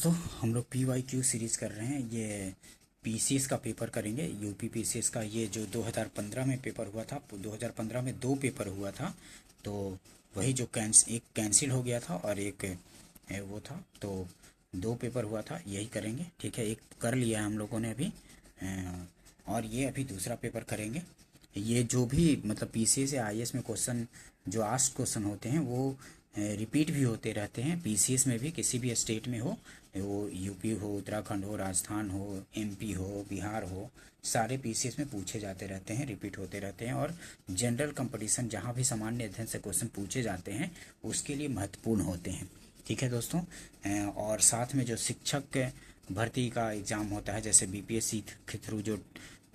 दोस्तों, हम लोग PYQ सीरीज़ कर रहे हैं। ये PCS का पेपर करेंगे, यूपी PCS का। ये जो 2015 में पेपर हुआ था, 2015 में 2 पेपर हुआ था। तो वही जो एक कैंसिल हो गया था और एक वो था, तो 2 पेपर हुआ था, यही करेंगे। ठीक है, एक कर लिया है हम लोगों ने अभी, और ये अभी दूसरा पेपर करेंगे। ये जो भी मतलब PCS या IAS में क्वेश्चन, जो आस्क क्वेश्चन होते हैं, वो रिपीट भी होते रहते हैं। PCS में भी, किसी भी स्टेट में हो, वो यूपी हो, उत्तराखंड हो, राजस्थान हो, MP हो, बिहार हो, सारे PCS में पूछे जाते रहते हैं, रिपीट होते रहते हैं। और जनरल कंपटीशन, जहाँ भी सामान्य अध्ययन से क्वेश्चन पूछे जाते हैं, उसके लिए महत्वपूर्ण होते हैं। ठीक है दोस्तों, और साथ में जो शिक्षक भर्ती का एग्ज़ाम होता है, जैसे BPSC के थ्रू जो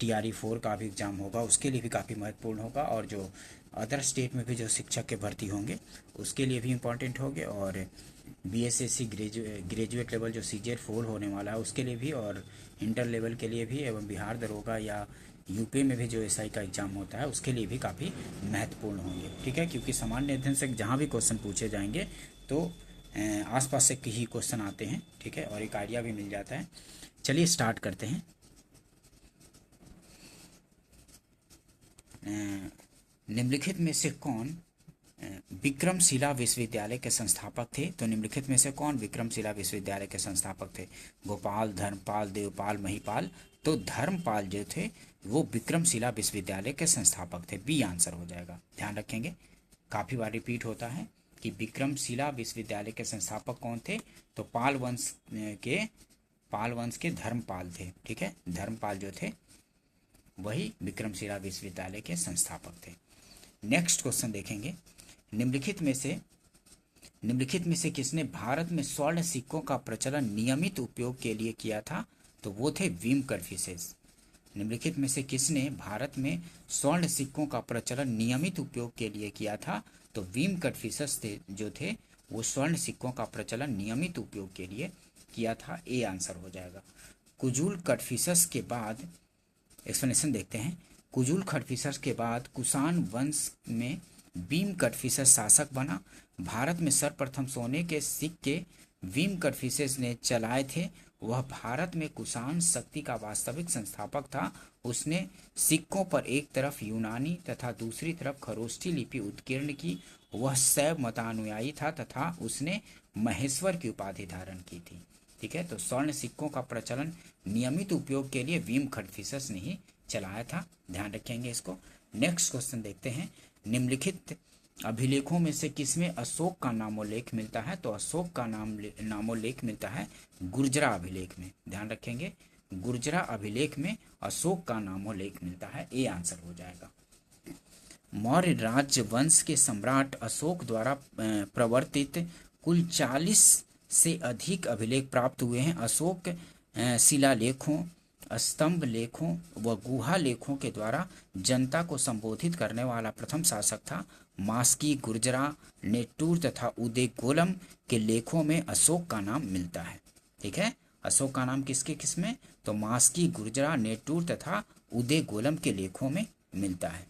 TRE 4 का भी एग्ज़ाम होगा, उसके लिए भी काफ़ी महत्वपूर्ण होगा। और जो अदर स्टेट में भी जो शिक्षक के भर्ती होंगे, उसके लिए भी इम्पॉर्टेंट होंगे। और BSSC ग्रेजुएट लेवल जो CGL 4 होने वाला है, उसके लिए भी, और इंटर लेवल के लिए भी, एवं बिहार दरोगा या यूपी में भी जो SI का एग्ज़ाम होता है, उसके लिए भी काफ़ी महत्वपूर्ण होंगे। ठीक है, क्योंकि सामान्य अध्ययन से जहाँ भी क्वेश्चन पूछे जाएंगे, तो आसपास से ही क्वेश्चन आते हैं। ठीक है, और एक आइडिया भी मिल जाता है। चलिए स्टार्ट करते हैं। निम्नलिखित में से कौन विक्रमशिला विश्वविद्यालय के संस्थापक थे? तो निम्नलिखित में से कौन विक्रमशिला विश्वविद्यालय के संस्थापक थे? गोपाल, धर्मपाल, देवपाल, महिपाल। तो धर्मपाल जो थे, वो विक्रमशिला विश्वविद्यालय के संस्थापक थे। बी आंसर हो जाएगा। ध्यान रखेंगे, काफ़ी बार रिपीट होता है कि विक्रमशिला विश्वविद्यालय के संस्थापक कौन थे। तो पाल वंश के धर्मपाल थे। ठीक है, धर्मपाल जो थे, वही विक्रमशिला विश्वविद्यालय के संस्थापक थे। नेक्स्ट क्वेश्चन देखेंगे। निम्नलिखित में से किसने भारत में स्वर्ण सिक्कों का प्रचलन नियमित उपयोग के लिए किया था? तो वो थे विम कर्फिसेस। निम्नलिखित में से किसने भारत में स्वर्ण सिक्कों का प्रचलन नियमित उपयोग के लिए किया था? तो विम कर्फिसेस जो थे, वो स्वर्ण सिक्कों का प्रचलन नियमित उपयोग के लिए किया था। ए आंसर हो जाएगा। कुजूल कटफिसस के बाद एक्सप्लेनेशन देखते हैं। कुजूल कटफिसस के बाद कुषाण वंश में भीम कटफिसस शासक बना। भारत में सर्वप्रथम सोने के सिक्के भीम कटफिसस ने चलाए थे। वह भारत में कुषाण शक्ति का वास्तविक संस्थापक था। उसने सिक्कों पर एक तरफ यूनानी तथा दूसरी तरफ खरोष्ठी लिपि उत्कीर्ण की। वह शैव मतानुयायी था तथा उसने महेश्वर की उपाधि धारण की थी। ठीक है, तो स्वर्ण सिक्कों का प्रचलन नियमित उपयोग के लिए भीम कटफिसस ने ही चलाया था। ध्यान रखेंगे इसको। नेक्स्ट क्वेश्चन देखते हैं। निम्नलिखित अभिलेखों में से किसमें अशोक का नामोल्लेख मिलता है? तो अशोक का नामोल्लेख मिलता है गुर्जरा अभिलेख में। ध्यान रखेंगे, गुर्जरा अभिलेख में अशोक का नामोल्लेख मिलता है। ए आंसर हो जाएगा। मौर्य राजवंश के सम्राट अशोक द्वारा प्रवर्तित कुल 40 से अधिक अभिलेख प्राप्त हुए हैं। अशोक शिलालेखों, स्तंभ लेखों व गुहा लेखों के द्वारा जनता को संबोधित करने वाला प्रथम शासक था। मास्की, गुर्जरा, नेटूर तथा उदयगोलम के लेखों में अशोक का नाम मिलता है। ठीक है, अशोक का नाम किसके किसमें? तो मास्की, गुर्जरा, नेटूर तथा उदयगोलम के लेखों में मिलता है।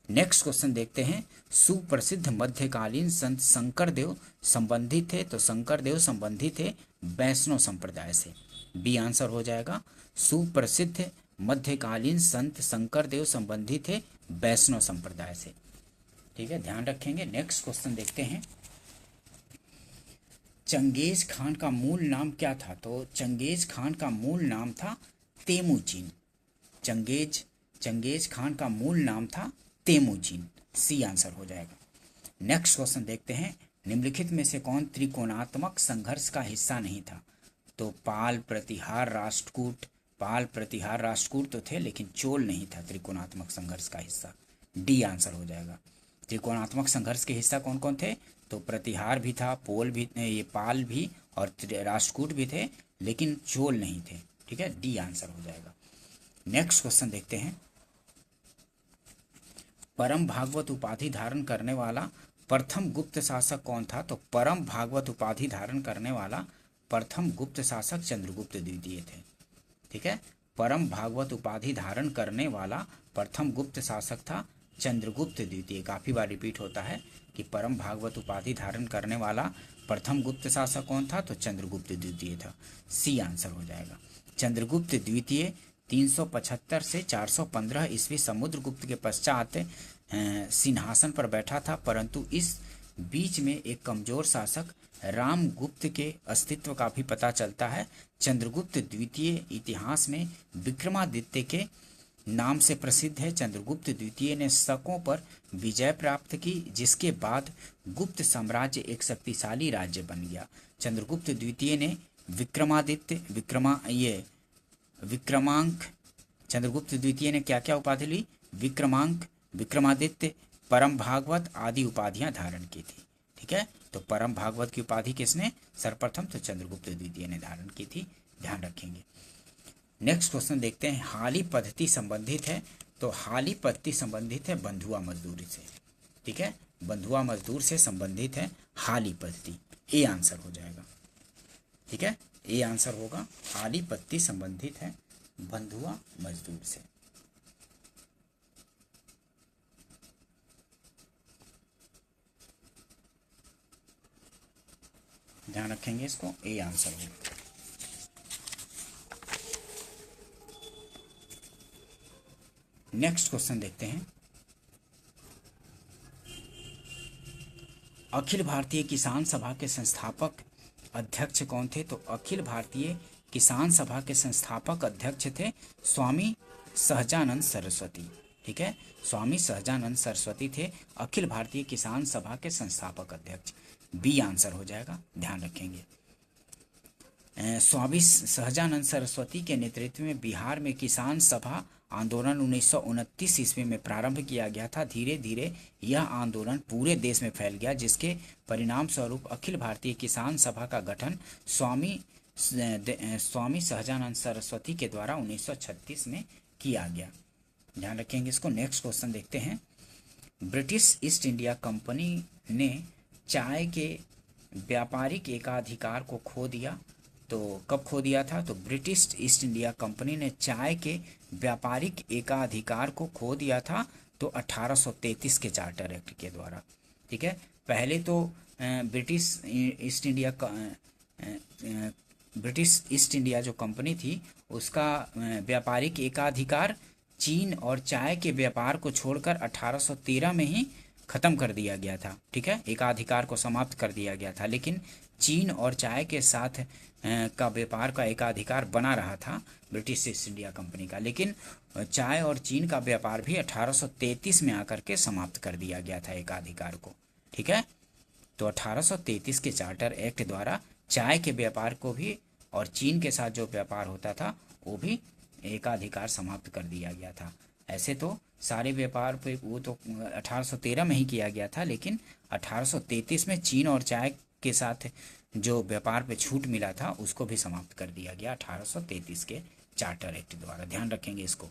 नेक्स्ट क्वेश्चन देखते हैं। सुप्रसिद्ध मध्यकालीन संत शंकरदेव संबंधित थे? तो शंकरदेव संबंधित थे वैष्णव संप्रदाय से। बी आंसर हो जाएगा। सुप्रसिद्ध मध्यकालीन संत शंकरदेव संबंधित थे वैष्णव संप्रदाय से। ठीक है, ध्यान रखेंगे। नेक्स्ट क्वेश्चन देखते हैं। चंगेज खान का मूल नाम क्या था? तो चंगेज खान का मूल नाम था तेमुजीन। चंगेज खान का मूल नाम था तेमुजीन। सी आंसर हो जाएगा। नेक्स्ट क्वेश्चन देखते हैं। निम्नलिखित में से कौन त्रिकोणात्मक संघर्ष का हिस्सा नहीं था? तो पाल, प्रतिहार, राष्ट्रकूट तो थे, लेकिन चोल नहीं था त्रिकोणात्मक संघर्ष का हिस्सा। डी आंसर हो जाएगा। त्रिकोणात्मक संघर्ष के हिस्सा कौन कौन थे? तो प्रतिहार भी था, पाल भी और राष्ट्रकूट भी थे, लेकिन चोल नहीं थे। ठीक है, डी आंसर हो जाएगा। नेक्स्ट क्वेश्चन देखते हैं। परम भागवत उपाधि धारण करने वाला प्रथम गुप्त शासक कौन था? तो परम भागवत उपाधि धारण करने वाला प्रथम गुप्त शासक चंद्रगुप्त द्वितीय थे। ठीक है, परम भागवत उपाधि धारण करने वाला प्रथम गुप्त शासक था चंद्रगुप्त द्वितीय। काफी बार रिपीट होता है कि परम भागवत उपाधि धारण करने वाला प्रथम गुप्त शासक कौन था, तो चंद्रगुप्त द्वितीय था। सी आंसर हो जाएगा। चंद्रगुप्त द्वितीय 375 से 415 ईस्वी समुद्रगुप्त के पश्चात सिंहासन पर बैठा था, परंतु इस बीच में एक कमजोर शासक रामगुप्त के अस्तित्व का भी पता चलता है। चंद्रगुप्त द्वितीय इतिहास में विक्रमादित्य के नाम से प्रसिद्ध है। चंद्रगुप्त द्वितीय ने शकों पर विजय प्राप्त की, जिसके बाद गुप्त साम्राज्य एक शक्तिशाली राज्य बन गया। चंद्रगुप्त द्वितीय ने विक्रमांक चंद्रगुप्त द्वितीय ने क्या क्या उपाधि ली, विक्रमांक, विक्रमादित्य, परम भागवत आदि उपाधियां धारण की थी। ठीक है, तो परम भागवत की उपाधि किसने, सर्वप्रथम तो चंद्रगुप्त द्वितीय ने धारण की थी, ध्यान रखेंगे। नेक्स्ट क्वेश्चन देखते हैं, हाली पद्धति संबंधित है, तो हाली पद्धति संबंधित है बंधुआ मजदूरी से। ठीक है, बंधुआ मजदूर से संबंधित है हाली पद्धति, ए आंसर हो जाएगा। ठीक है, ए आंसर होगा, हाली पद्धति संबंधित है बंधुआ मजदूर से। ध्यान रखेंगे इसको, ए आंसर होगा। नेक्स्ट क्वेश्चन देखते हैं, अखिल भारतीय किसान सभा के संस्थापक अध्यक्ष कौन थे, तो अखिल भारतीय किसान सभा के संस्थापक अध्यक्ष थे स्वामी सहजानंद सरस्वती। ठीक है, स्वामी सहजानंद सरस्वती थे अखिल भारतीय किसान सभा के संस्थापक अध्यक्ष, बी आंसर हो जाएगा, ध्यान रखेंगे। स्वामी सहजानंद सरस्वती के नेतृत्व में बिहार में किसान सभा आंदोलन 1929 ईस्वी में प्रारंभ किया गया था। धीरे धीरे यह आंदोलन पूरे देश में फैल गया, जिसके परिणाम स्वरूप अखिल भारतीय किसान सभा का गठन स्वामी सहजानंद सरस्वती के द्वारा 1936 में किया गया। ध्यान रखेंगे इसको। नेक्स्ट क्वेश्चन देखते हैं, ब्रिटिश ईस्ट इंडिया कंपनी ने चाय के व्यापारिक एकाधिकार को खो दिया, तो कब खो दिया था, तो ब्रिटिश ईस्ट इंडिया कंपनी ने चाय के व्यापारिक एकाधिकार को खो दिया था, तो 1833 के चार्टर एक्ट के द्वारा। ठीक है, पहले तो ब्रिटिश ईस्ट इंडिया जो कंपनी थी उसका व्यापारिक एकाधिकार चीन और चाय के व्यापार को छोड़कर 1813 में ही खत्म कर दिया गया था। ठीक है, एकाधिकार को समाप्त कर दिया गया था, लेकिन चीन और चाय के साथ का व्यापार का एकाधिकार बना रहा था ब्रिटिश ईस्ट इंडिया कंपनी का, लेकिन चाय और चीन का व्यापार भी 1833 में आकर के समाप्त कर दिया गया था एकाधिकार को। ठीक है, तो 1833 के चार्टर एक्ट द्वारा चाय के व्यापार को भी और चीन के साथ जो व्यापार होता था वो भी एकाधिकार समाप्त कर दिया गया था। ऐसे तो सारे व्यापार पे वो तो 1813 में ही किया गया था, लेकिन 1833 में चीन और चाय के साथ जो व्यापार पे छूट मिला था उसको भी समाप्त कर दिया गया 1833 के चार्टर एक्ट द्वारा। ध्यान रखेंगे इसको।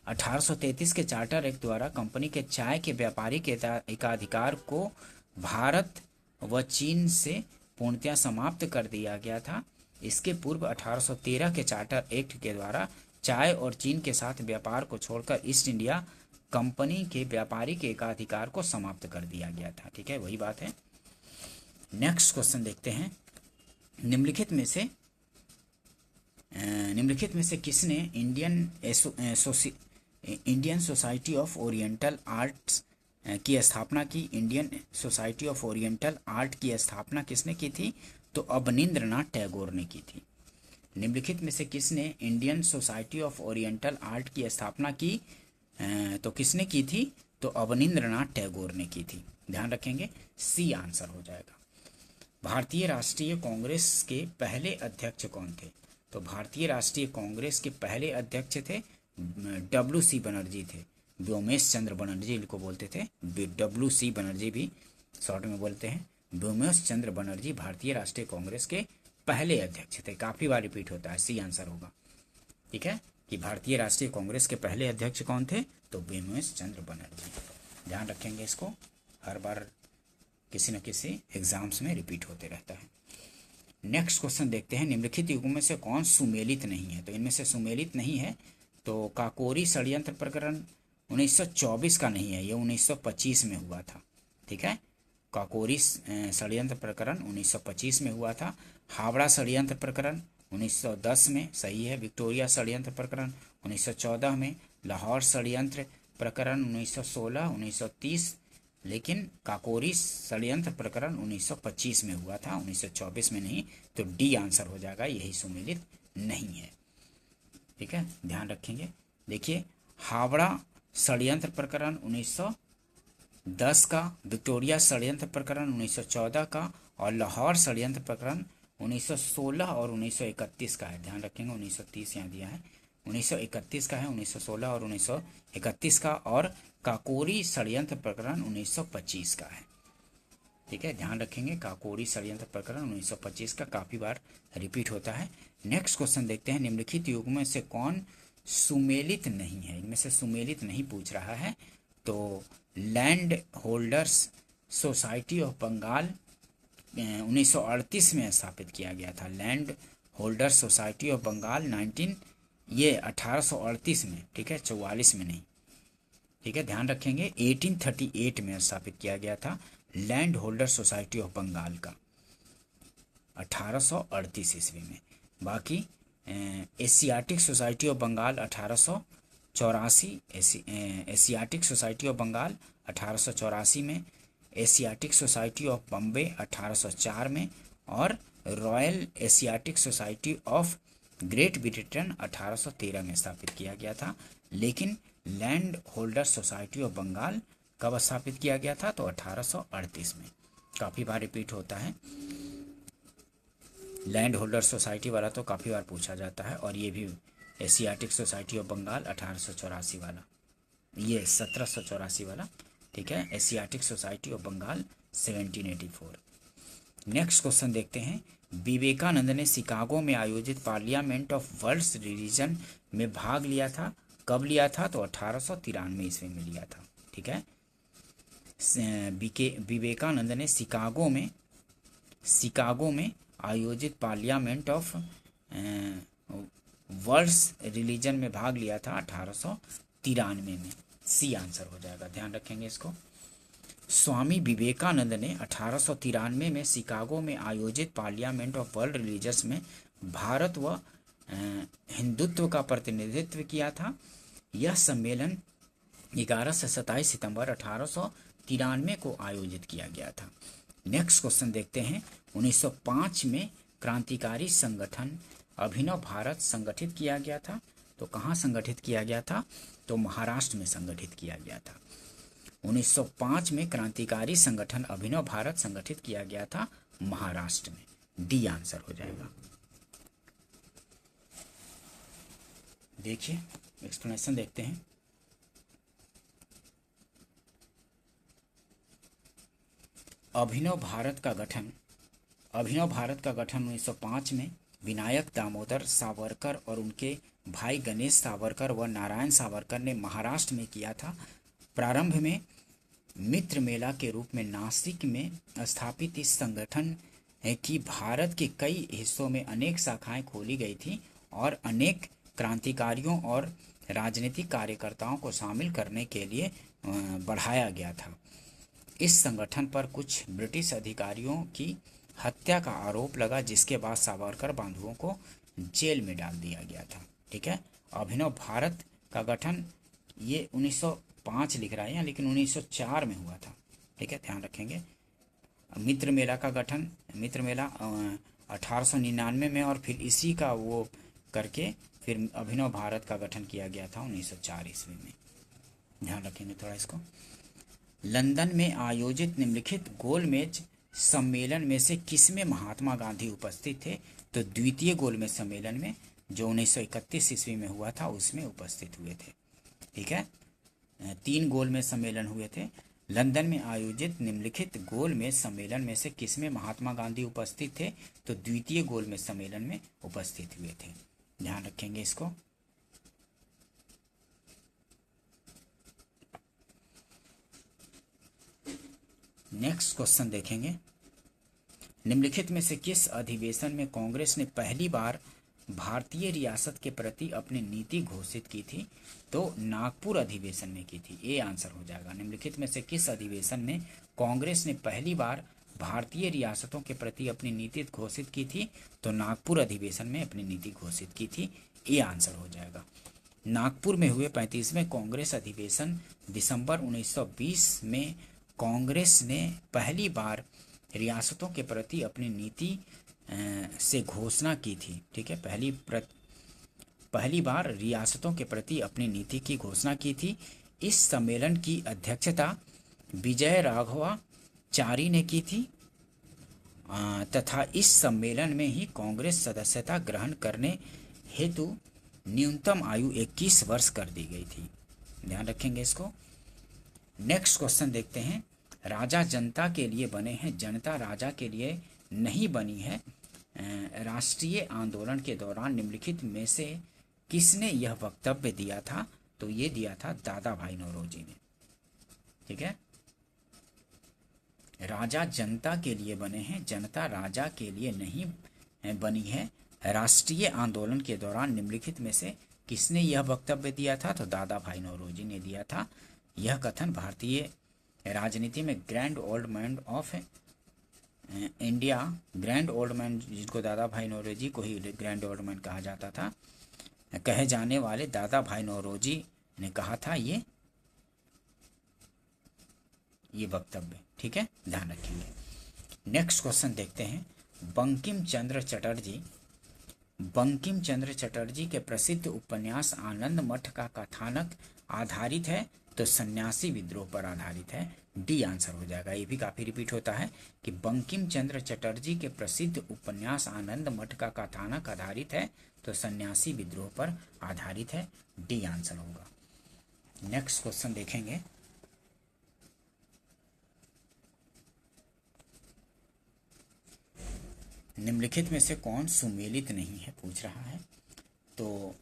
1833 के चार्टर एक्ट द्वारा कंपनी के चाय के व्यापारिक एकाधिकार को भारत व चीन से पूर्णतया समाप्त कर दिया गया था। इसके पूर्व 1813 के चार्टर एक्ट के द्वारा चाय और चीन के साथ व्यापार को छोड़कर ईस्ट इंडिया कंपनी के व्यापारिक एकाधिकार को समाप्त कर दिया गया था। ठीक है, वही बात है। नेक्स्ट क्वेश्चन देखते हैं, निम्नलिखित में से किसने Indian society of oriental arts की स्थापना की। Indian society of oriental art की स्थापना किसने की थी, तो अवनींद्रनाथ टैगोर ने की थी। निम्नलिखित में से किसने Indian society of oriental art की स्थापना की, तो किसने की थी, तो अवनींद्रनाथ टैगोर ने की थी। ध्यान रखेंगे, सी आंसर हो जाएगा। भारतीय राष्ट्रीय कांग्रेस के पहले अध्यक्ष कौन थे, तो भारतीय राष्ट्रीय कांग्रेस के पहले अध्यक्ष थे WC बनर्जी थे। व्योमेश चंद्र बनर्जी को बोलते थे, WC बनर्जी भी शॉर्ट में बोलते हैं। व्योमेश चंद्र बनर्जी भारतीय राष्ट्रीय कांग्रेस के पहले अध्यक्ष थे। काफी बार रिपीट होता है, सी आंसर होगा। ठीक है, कि भारतीय राष्ट्रीय कांग्रेस के पहले अध्यक्ष कौन थे, तो व्योमेश चंद्र बनर्जी। ध्यान रखेंगे इसको, हर बार किसी न किसी एग्जाम्स में रिपीट होते रहता है। नेक्स्ट क्वेश्चन देखते हैं, निम्नलिखित युगों में से कौन सुमेलित नहीं है, तो इनमें से सुमेलित नहीं है तो काकोरी षड्यंत्र प्रकरण 1924 का नहीं है, ये 1925 में हुआ था। ठीक है, काकोरी षड्यंत्र प्रकरण 1925 में हुआ था। हावड़ा षड्यंत्र प्रकरण 1910 में, सही है। विक्टोरिया षड्यंत्र प्रकरण 1914 में। लाहौर षड्यंत्र प्रकरण 1916, 1930, लेकिन काकोरी षड्यंत्र प्रकरण 1925 में हुआ था, 1924 में नहीं। तो डी आंसर हो जाएगा, यही सुमेलित नहीं है। ठीक है, ध्यान रखेंगे। देखिए, हावड़ा षड्यंत्र प्रकरण 1910 का, विक्टोरिया षड्यंत्र प्रकरण 1914 का, और लाहौर षड्यंत्र प्रकरण 1916 और 1931 का है। ध्यान रखेंगे, 1930 यहाँ दिया है, 1931 का है, 1916 और 1931 का, और काकोरी षड्यंत्र प्रकरण 1925 का है। ठीक है, ध्यान रखेंगे, काकोरी षड्यंत्र प्रकरण 1925 का काफी बार रिपीट होता है। नेक्स्ट क्वेश्चन देखते हैं, निम्नलिखित युग्म में से कौन सुमेलित नहीं है? इनमें से सुमेलित नहीं पूछ रहा है। तो land holders society of Bengal 1938 में स्थापित किया गया था। Land holders society of Bengal 1838 में। ठीक है, 44 में नहीं। ठीक है, ध्यान रखेंगे, 1838 में स्थापित किया गया था land holder society of Bengal का, 1838 ईस्वी में। बाकी Asiatic society of Bengal 1884, Asiatic society of Bengal 1884 में, एशियाटिक सोसाइटी ऑफ बम्बे 1804 में, और royal Asiatic society of great Britain 1813 में स्थापित किया गया था। लेकिन land holder society of Bengal कब स्थापित किया गया था? तो 1838 में। काफ़ी बार रिपीट होता है, लैंड होल्डर सोसाइटी वाला तो काफ़ी बार पूछा जाता है, और ये भी एशियाटिक सोसाइटी ऑफ बंगाल 1884 वाला, ये 1784 वाला। ठीक है, Asiatic society of Bengal 1784। Next question देखते हैं, विवेकानंद ने शिकागो में आयोजित पार्लियामेंट ऑफ वर्ल्ड रिलीजन में भाग लिया था। कब लिया था? तो 1893 ईस्वी में लिया था। ठीक है, विवेकानंद ने शिकागो में आयोजित पार्लियामेंट ऑफ वर्ल्ड रिलीजन में भाग लिया था 1893 में। सी आंसर हो जाएगा, ध्यान रखेंगे इसको। स्वामी विवेकानंद ने 1893 में शिकागो में आयोजित पार्लियामेंट ऑफ वर्ल्ड रिलीजन्स में भारत व हिंदुत्व का प्रतिनिधित्व किया था। यह सम्मेलन 11 से 27 सितंबर 1893 को आयोजित किया गया था। नेक्स्ट क्वेश्चन देखते हैं, 1905 में क्रांतिकारी संगठन अभिनव भारत संगठित किया गया था। तो कहाँ संगठित किया गया था? तो महाराष्ट्र में संगठित किया गया था। 1905 में क्रांतिकारी संगठन अभिनव भारत संगठित किया गया था महाराष्ट्र में। डी आंसर हो जाएगा। देखिए, एक्सप्लेनेशन देखते हैं। अभिनव भारत का गठन 1905 में विनायक दामोदर सावरकर और उनके भाई गणेश सावरकर व नारायण सावरकर ने महाराष्ट्र में किया था। प्रारंभ में मित्र मेला के रूप में नासिक में स्थापित इस संगठन की भारत के कई हिस्सों में अनेक शाखाएं खोली गई थी और अनेक क्रांतिकारियों और राजनीतिक कार्यकर्ताओं को शामिल करने के लिए बढ़ाया गया था। इस संगठन पर कुछ ब्रिटिश अधिकारियों की हत्या का आरोप लगा, जिसके बाद सावरकर बंधुओं को जेल में डाल दिया गया था। ठीक है, अभिनव भारत का गठन ये 1905 लिख रहा है यहाँ, लेकिन 1904 में हुआ था। ठीक है, ध्यान रखेंगे। मित्र मेला का गठन, मित्र मेला 1899 में, और फिर इसी का वो करके फिर अभिनव भारत का गठन किया गया था 1904 ईस्वी में। ध्यान रखेंगे थोड़ा इसको। लंदन में आयोजित निम्नलिखित गोलमेज सम्मेलन में से किसमें महात्मा गांधी उपस्थित थे? तो द्वितीय गोलमेज सम्मेलन में, जो 1931 ईस्वी में हुआ था, उसमें उपस्थित हुए थे। ठीक है, 3 गोलमेज सम्मेलन हुए थे। लंदन में आयोजित निम्नलिखित गोलमेज सम्मेलन में से किसमें महात्मा गांधी उपस्थित थे? तो द्वितीय गोलमेज सम्मेलन में उपस्थित हुए थे। ध्यान रखेंगे इसको। नेक्स्ट क्वेश्चन देखेंगे, निम्नलिखित में से किस अधिवेशन में कांग्रेस ने पहली बार भारतीय रियासत के प्रति अपनी नीति घोषित की थी? तो नागपुर अधिवेशन में की थी, ये आंसर हो जाएगा। निम्नलिखित में से किस अधिवेशन में कांग्रेस ने पहली बार भारतीय रियासतों के प्रति अपनी नीति घोषित की थी? तो नागपुर अधिवेशन में अपनी नीति घोषित की थी, ये आंसर हो जाएगा। नागपुर में हुए 35वें कांग्रेस अधिवेशन दिसंबर 1920 में कांग्रेस ने पहली बार रियासतों के प्रति अपनी नीति से घोषणा की थी। ठीक है, पहली बार रियासतों के प्रति अपनी नीति की घोषणा की थी। इस सम्मेलन की अध्यक्षता विजय राघवाचारी ने की थी तथा इस सम्मेलन में ही कांग्रेस सदस्यता ग्रहण करने हेतु न्यूनतम आयु 21 वर्ष कर दी गई थी। ध्यान रखेंगे इसको। नेक्स्ट क्वेश्चन देखते हैं। राजा जनता के लिए बने हैं, जनता राजा के लिए नहीं बनी है। राष्ट्रीय आंदोलन के दौरान निम्नलिखित में से किसने यह वक्तव्य दिया था? तो ये दिया था दादा भाई नौरोजी ने। ठीक है, राजा जनता के लिए बने हैं, जनता राजा के लिए नहीं बनी है। राष्ट्रीय आंदोलन के दौरान निम्नलिखित में से किसने यह वक्तव्य दिया था? तो दादा भाई नौरोजी ने दिया था। यह कथन भारतीय राजनीति में grand old man of India, grand old man जिनको दादा भाई नौरोजी को ही ग्रैंड ओल्ड मैन कहा जाता था, कहे जाने वाले दादा भाई नौरोजी ने कहा था ये वक्तव्य। ठीक है, ध्यान रखेंगे। नेक्स्ट क्वेश्चन देखते हैं। बंकिम चंद्र चटर्जी के प्रसिद्ध उपन्यास आनंद मठ का कथानक आधारित है? तो सन्यासी विद्रोह पर आधारित है, डी आंसर हो जाएगा। ये भी काफी रिपीट होता है कि बंकिम चंद्र चटर्जी के प्रसिद्ध उपन्यास आनंद मठ का कथानक आधारित है, तो सन्यासी विद्रोह पर आधारित है, डी आंसर होगा। नेक्स्ट क्वेश्चन देखेंगे। निम्नलिखित में से कौन सुमेलित नहीं है, पूछ रहा है। तो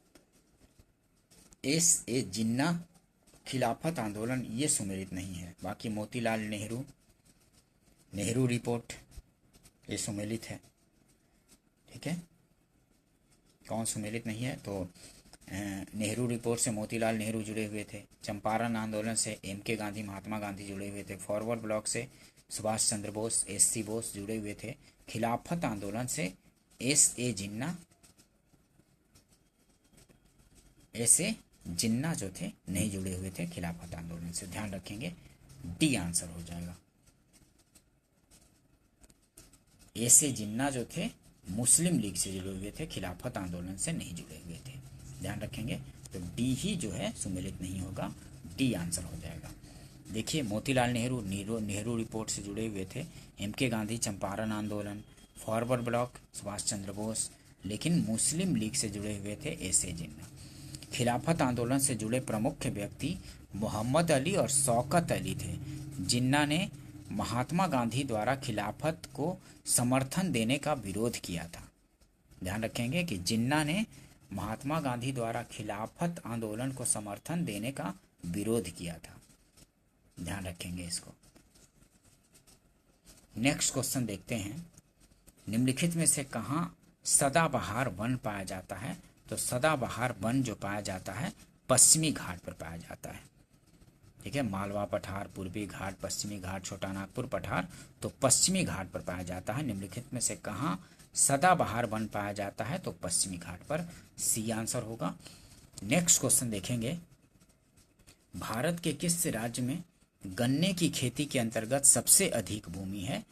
S.A. जिन्ना खिलाफत आंदोलन ये सुमेलित नहीं है। बाकी मोतीलाल नेहरू रिपोर्ट ये सुमेलित है। ठीक है, कौन सुमेलित नहीं है? तो नेहरू रिपोर्ट से मोतीलाल नेहरू जुड़े हुए थे। चंपारण आंदोलन से M.K. गांधी, महात्मा गांधी जुड़े हुए थे। फॉरवर्ड ब्लॉक से सुभाष चंद्र बोस, S.C. बोस जुड़े हुए थे। खिलाफत आंदोलन से S.A. जिन्ना जो थे नहीं जुड़े हुए थे खिलाफत आंदोलन से। ध्यान रखेंगे, डी आंसर हो जाएगा। S.A. जिन्ना जो थे मुस्लिम लीग से जुड़े हुए थे, खिलाफत आंदोलन से नहीं जुड़े हुए थे। ध्यान रखेंगे, तो डी ही जो है सुमेलित नहीं होगा, डी आंसर हो जाएगा। देखिए, मोतीलाल नेहरू रिपोर्ट से जुड़े हुए थे, M.K. गांधी चंपारण आंदोलन, फॉरवर्ड ब्लॉक सुभाष चंद्र बोस, लेकिन मुस्लिम लीग से जुड़े हुए थे S.A. जिन्ना। खिलाफत आंदोलन से जुड़े प्रमुख व्यक्ति मोहम्मद अली और शौकत अली थे। जिन्ना ने महात्मा गांधी द्वारा खिलाफत को समर्थन देने का विरोध किया था। ध्यान रखेंगे कि जिन्ना ने महात्मा गांधी द्वारा खिलाफत आंदोलन को समर्थन देने का विरोध किया था। ध्यान रखेंगे इसको। नेक्स्ट क्वेश्चन देखते हैं। निम्नलिखित में से कहाँ सदाबहार वन पाया जाता है? तो सदाबहार वन जो पाया जाता है पश्चिमी घाट पर पाया जाता है। ठीक है, मालवा पठार, पूर्वी घाट, पश्चिमी घाट, छोटा नागपुर पठार, तो पश्चिमी घाट पर पाया जाता है। निम्नलिखित में से कहाँ सदाबहार वन पाया जाता है? तो पश्चिमी घाट पर, सी आंसर होगा। नेक्स्ट क्वेश्चन देखेंगे। भारत के किस राज्य में गन्ने की खेती के अंतर्गत सबसे अधिक भूमि है?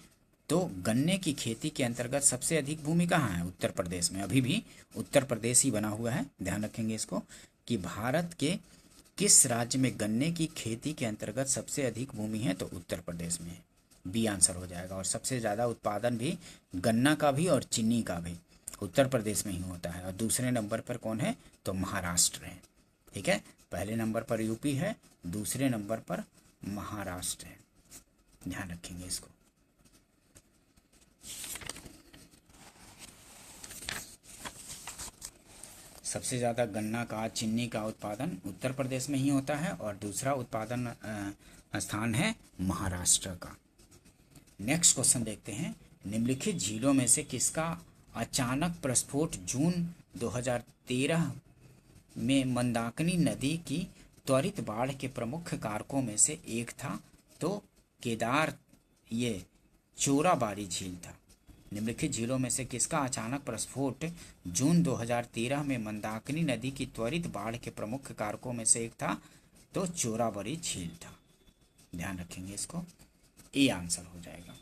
तो गन्ने की खेती के अंतर्गत सबसे अधिक भूमि कहाँ है? उत्तर प्रदेश में। अभी भी उत्तर प्रदेश ही बना हुआ है। ध्यान रखेंगे इसको कि भारत के किस राज्य में गन्ने की खेती के अंतर्गत सबसे अधिक भूमि है? तो उत्तर प्रदेश में, बी आंसर हो जाएगा। और सबसे ज़्यादा उत्पादन भी गन्ना का भी और चीनी का भी उत्तर प्रदेश में ही होता है। और दूसरे नंबर पर कौन है? तो महाराष्ट्र है। ठीक है, पहले नंबर पर यूपी है, दूसरे नंबर पर महाराष्ट्र है। ध्यान रखेंगे इसको। सबसे ज़्यादा गन्ना का, चीनी का उत्पादन उत्तर प्रदेश में ही होता है और दूसरा उत्पादन स्थान है महाराष्ट्र का। नेक्स्ट क्वेश्चन देखते हैं। निम्नलिखित झीलों में से किसका अचानक प्रस्फोट जून 2013 में मंदाकिनी नदी की त्वरित बाढ़ के प्रमुख कारकों में से एक था, तो केदार ये चोराबाड़ी झील था। निम्नलिखित झीलों में से किसका अचानक प्रस्फोट जून 2013 में मंदाकिनी नदी की त्वरित बाढ़ के प्रमुख कारकों में से एक था, तो चोराबाड़ी झील था। ध्यान रखेंगे इसको, ए आंसर हो जाएगा।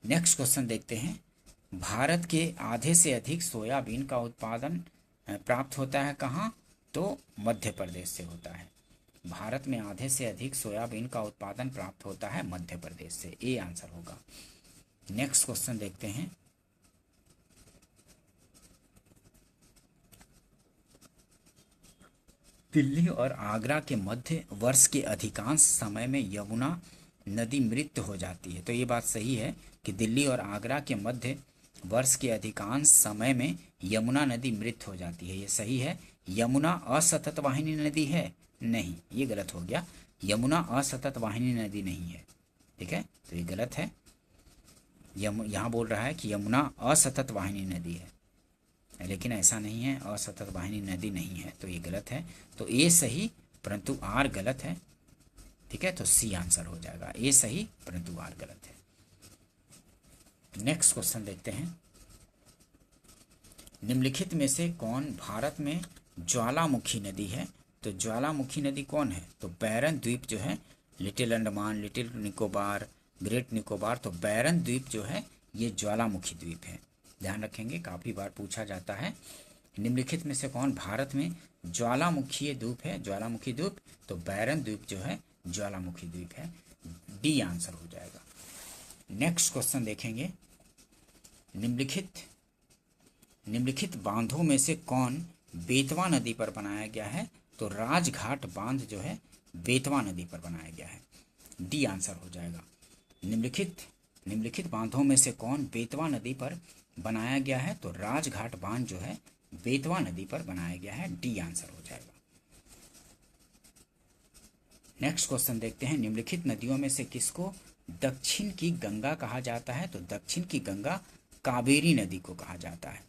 नेक्स्ट क्वेश्चन देखते हैं। भारत के आधे से अधिक सोयाबीन का उत्पादन प्राप्त होता है कहाँ? तो मध्य प्रदेश से होता है। भारत में आधे से अधिक सोयाबीन का उत्पादन प्राप्त होता है मध्य प्रदेश से, ए आंसर होगा। नेक्स्ट क्वेश्चन देखते हैं। दिल्ली और आगरा के मध्य वर्ष के अधिकांश समय में यमुना नदी मृत हो जाती है। तो ये बात सही है कि दिल्ली और आगरा के मध्य वर्ष के अधिकांश समय में यमुना नदी मृत हो जाती है, ये सही है। यमुना असतत वाहिनी नदी है? नहीं, ये गलत हो गया। यमुना असतत वाहिनी नदी नहीं है, ठीक है, तो ये गलत है। यहाँ बोल रहा है कि यमुना असतत वाहिनी नदी है, लेकिन ऐसा नहीं है, असतत वाहिनी नदी नहीं है, तो ये गलत है। तो ए सही परंतु आर गलत है, ठीक है, तो सी आंसर हो जाएगा। ए सही परंतु आर गलत है। नेक्स्ट क्वेश्चन देखते हैं। निम्नलिखित में से कौन भारत में ज्वालामुखी नदी है? तो ज्वालामुखी नदी कौन है? तो बैरन द्वीप जो है, little Andaman, little Nicobar, great Nicobar, तो बैरन द्वीप जो है ये ज्वालामुखी द्वीप है। ध्यान रखेंगे, काफ़ी बार पूछा जाता है। निम्नलिखित में से कौन भारत में ज्वालामुखी द्वीप है? ज्वालामुखी द्वीप, तो बैरन द्वीप जो है ज्वालामुखी द्वीप है, डी आंसर हो जाएगा। नेक्स्ट क्वेश्चन देखेंगे। निम्नलिखित बांधों में से कौन बेतवा नदी पर बनाया गया है? तो राजघाट बांध जो है बेतवा नदी पर बनाया गया है, डी आंसर हो जाएगा। निम्नलिखित बांधों में से कौन बेतवा नदी पर बनाया गया है? तो राजघाट बांध जो है बेतवा नदी पर बनाया गया है, डी आंसर हो जाएगा। नेक्स्ट क्वेश्चन देखते हैं। निम्नलिखित नदियों में से किसको दक्षिण की गंगा कहा जाता है? तो दक्षिण की गंगा कावेरी नदी को कहा जाता है,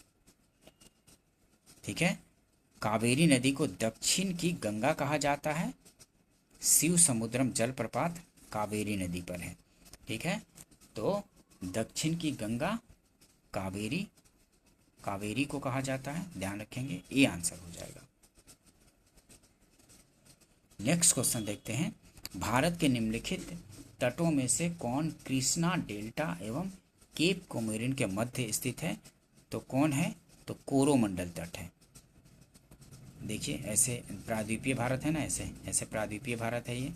ठीक है, कावेरी नदी को दक्षिण की गंगा कहा जाता है। शिव समुद्रम जलप्रपात कावेरी नदी पर है, ठीक है, तो दक्षिण की गंगा कावेरी को कहा जाता है, ध्यान रखेंगे, ये आंसर हो जाएगा। नेक्स्ट क्वेश्चन देखते हैं। भारत के निम्नलिखित तटों में से कौन कृष्णा डेल्टा एवं केप कोमोरिन के मध्य स्थित है? तो कौन है? तो कोरोमंडल तट है। देखिए ऐसे प्राद्वीपीय भारत है ना, ऐसे प्राद्वीपीय भारत है ये।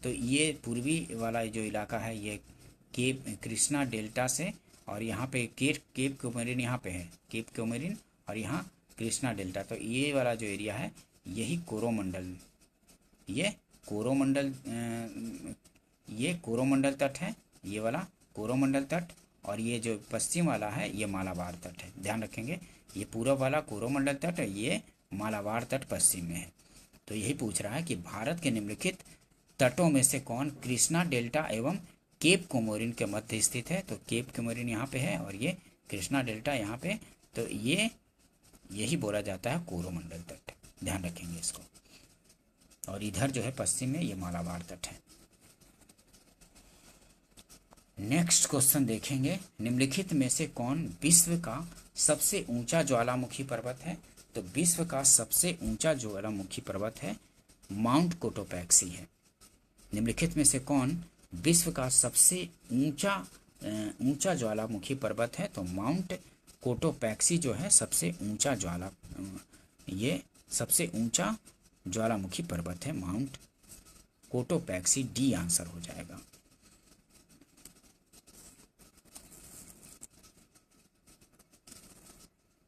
तो ये पूर्वी वाला जो इलाका है ये केप कृष्णा डेल्टा से, और यहाँ पे केप कोमोरिन यहाँ पे है, केप कोमोरिन और यहाँ कृष्णा डेल्टा, तो ये वाला जो एरिया है यही कोरोमंडल, ये कोरोमंडल तट है, ये वाला कोरोमंडल तट, और ये जो पश्चिम वाला है ये मालाबार तट है। ध्यान रखेंगे, ये पूर्व वाला कोरोमंडल तट है, ये मालाबार तट पश्चिम में है। तो यही पूछ रहा है कि भारत के निम्नलिखित तटों में से कौन कृष्णा डेल्टा एवं केप कोमोरिन के मध्य स्थित है? तो केप कोमोरिन यहाँ पे है और ये कृष्णा डेल्टा यहाँ पे, तो ये यही बोला जाता है कोरोमंडल तट, ध्यान रखेंगे इसको। और इधर जो है पश्चिम में ये मालाबार तट है। नेक्स्ट क्वेश्चन देखेंगे। निम्नलिखित में से कौन विश्व का सबसे ऊंचा ज्वालामुखी पर्वत है? तो विश्व का सबसे ऊंचा ज्वालामुखी पर्वत है माउंट कोटोपैक्सी है। निम्नलिखित में से कौन विश्व का सबसे ऊंचा ज्वालामुखी पर्वत है? तो माउंट कोटोपैक्सी जो है सबसे ऊंचा ज्वालामुखी पर्वत है, माउंट कोटोपैक्सी, डी आंसर हो जाएगा।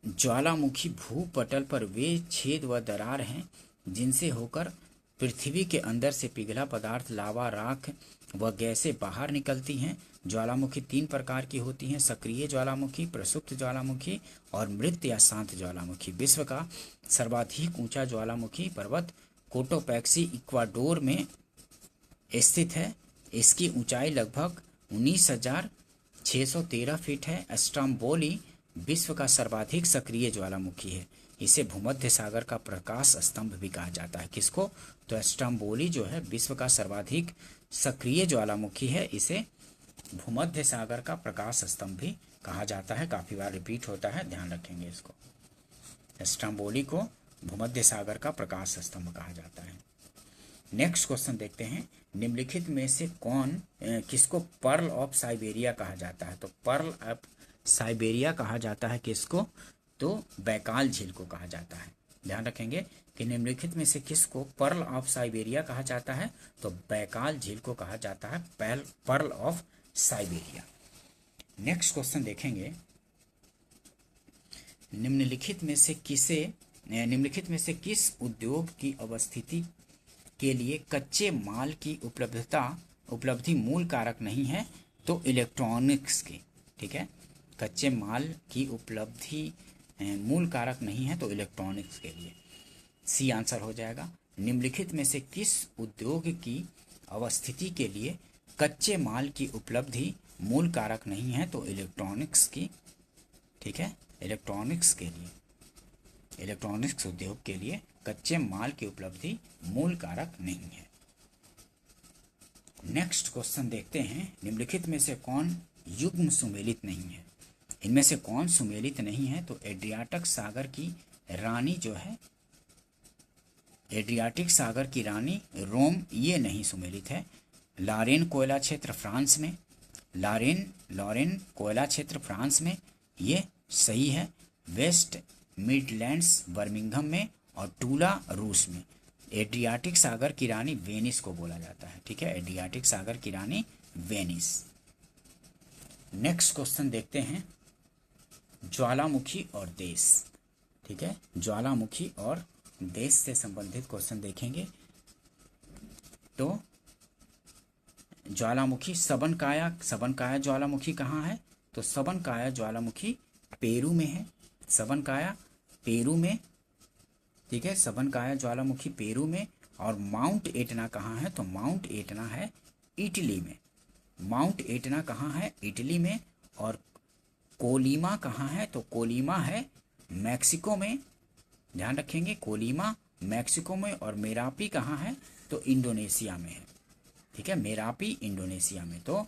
ज्वालामुखी भूपटल पर वे छेद व दरार हैं जिनसे होकर पृथ्वी के अंदर से पिघला पदार्थ, लावा, राख व गैसें बाहर निकलती हैं। ज्वालामुखी 3 प्रकार की होती हैं, सक्रिय ज्वालामुखी, प्रसुप्त ज्वालामुखी और मृत या शांत ज्वालामुखी। विश्व का सर्वाधिक ऊंचा ज्वालामुखी पर्वत कोटोपैक्सी इक्वाडोर में स्थित है। इसकी ऊंचाई लगभग 19,613 फीट है। स्ट्रोम्बोली विश्व का सर्वाधिक सक्रिय ज्वालामुखी है। इसे भूमध्य सागर का प्रकाश स्तंभ भी कहा जाता है। किसको? तो स्ट्रोम्बोली जो है विश्व का सर्वाधिक सक्रिय ज्वालामुखी है। इसे भूमध्य सागर का प्रकाश स्तंभ भी कहा जाता है। काफी बार रिपीट होता है, ध्यान रखेंगे इसको। स्ट्रोम्बोली को भूमध्य सागर का प्रकाश स्तंभ कहा जाता है। नेक्स्ट क्वेश्चन देखते हैं, निम्नलिखित में से किसको पर्ल ऑफ साइबेरिया कहा जाता है? तो पर्ल ऑफ साइबेरिया कहा जाता है किसको? तो बैकाल झील को कहा जाता है। ध्यान रखेंगे कि निम्नलिखित में से किसको पर्ल ऑफ साइबेरिया कहा जाता है? तो बैकाल झील को कहा जाता है pearl of Siberia. Next question देखेंगे, निम्नलिखित में से किस उद्योग की अवस्थिति के लिए कच्चे माल की उपलब्धि मूल कारक नहीं है? तो इलेक्ट्रॉनिक्स की। ठीक है, कच्चे माल की उपलब्धि मूल कारक नहीं है तो इलेक्ट्रॉनिक्स के लिए सी आंसर हो जाएगा। निम्नलिखित में से किस उद्योग की अवस्थिति के लिए कच्चे माल की उपलब्धि मूल कारक नहीं है? तो इलेक्ट्रॉनिक्स की। ठीक है, इलेक्ट्रॉनिक्स के लिए, इलेक्ट्रॉनिक्स उद्योग के लिए कच्चे माल की उपलब्धि मूल कारक नहीं है। नेक्स्ट क्वेश्चन देखते हैं, निम्नलिखित में से कौन युग्म सुमेलित नहीं है? इनमें से कौन सुमेलित नहीं है? तो एड्रियाटिक सागर की रानी जो है, एड्रियाटिक सागर की रानी रोम, ये नहीं सुमेलित है। लॉरेन कोयला क्षेत्र फ्रांस में, लॉरेन कोयला क्षेत्र फ्रांस में, ये सही है। वेस्ट मिडलैंड्स बर्मिंघम में और टूला रूस में। एड्रियाटिक सागर की रानी वेनिस को बोला जाता है। ठीक है, एड्रियाटिक सागर की रानी वेनिस। नेक्स्ट क्वेश्चन देखते हैं, ज्वालामुखी और देश। ठीक है, ज्वालामुखी और देश से संबंधित क्वेश्चन देखेंगे। तो ज्वालामुखी सबनकाया ज्वालामुखी कहाँ है? तो सबनकाया ज्वालामुखी पेरू में है। सबनकाया पेरू में। ठीक है, सबनकाया ज्वालामुखी पेरू में। और माउंट एटना कहाँ है? तो माउंट एटना है इटली में। माउंट एटना कहाँ है? इटली में। और कोलीमा कहाँ है? तो कोलीमा है मैक्सिको में। ध्यान रखेंगे, कोलीमा मैक्सिको में। और मेरापी कहाँ है? तो इंडोनेशिया में है। ठीक है, मेरापी इंडोनेशिया में। तो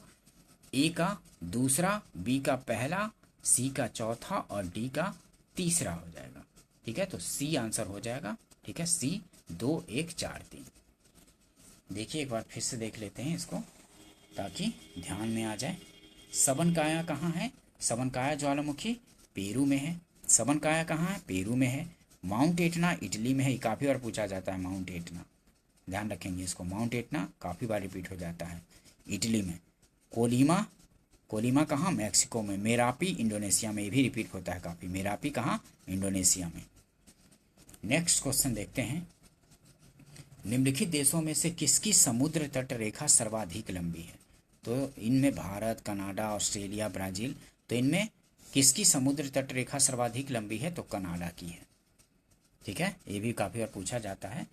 ए का दूसरा, बी का पहला, सी का चौथा और डी का तीसरा हो जाएगा। ठीक है, तो सी आंसर हो जाएगा। ठीक है, सी 2 1 4 3। देखिए एक बार फिर से देख लेते हैं इसको ताकि ध्यान में आ जाए। सबनकाया कहाँ है? सबनकाया ज्वालामुखी पेरू में है। सबनकाया कहाँ है? पेरू में है। माउंट एटना इटली में है। ये काफ़ी बार पूछा जाता है माउंट एटना, ध्यान रखेंगे इसको। माउंट एटना काफ़ी बार रिपीट हो जाता है, इटली में। कोलीमा कहाँ? मैक्सिको में। मेरापी इंडोनेशिया में, ये भी रिपीट होता है काफ़ी। मेरापी कहाँ? इंडोनेशिया में। नेक्स्ट क्वेश्चन देखते हैं, निम्नलिखित देशों में से किसकी समुद्र तट रेखा सर्वाधिक लंबी है? तो इनमें भारत, कनाडा, ऑस्ट्रेलिया, ब्राज़ील। तो इनमें किसकी समुद्र तट रेखा सर्वाधिक लंबी है? तो कनाडा की है। ठीक है, ये भी काफ़ी बार पूछा जाता है।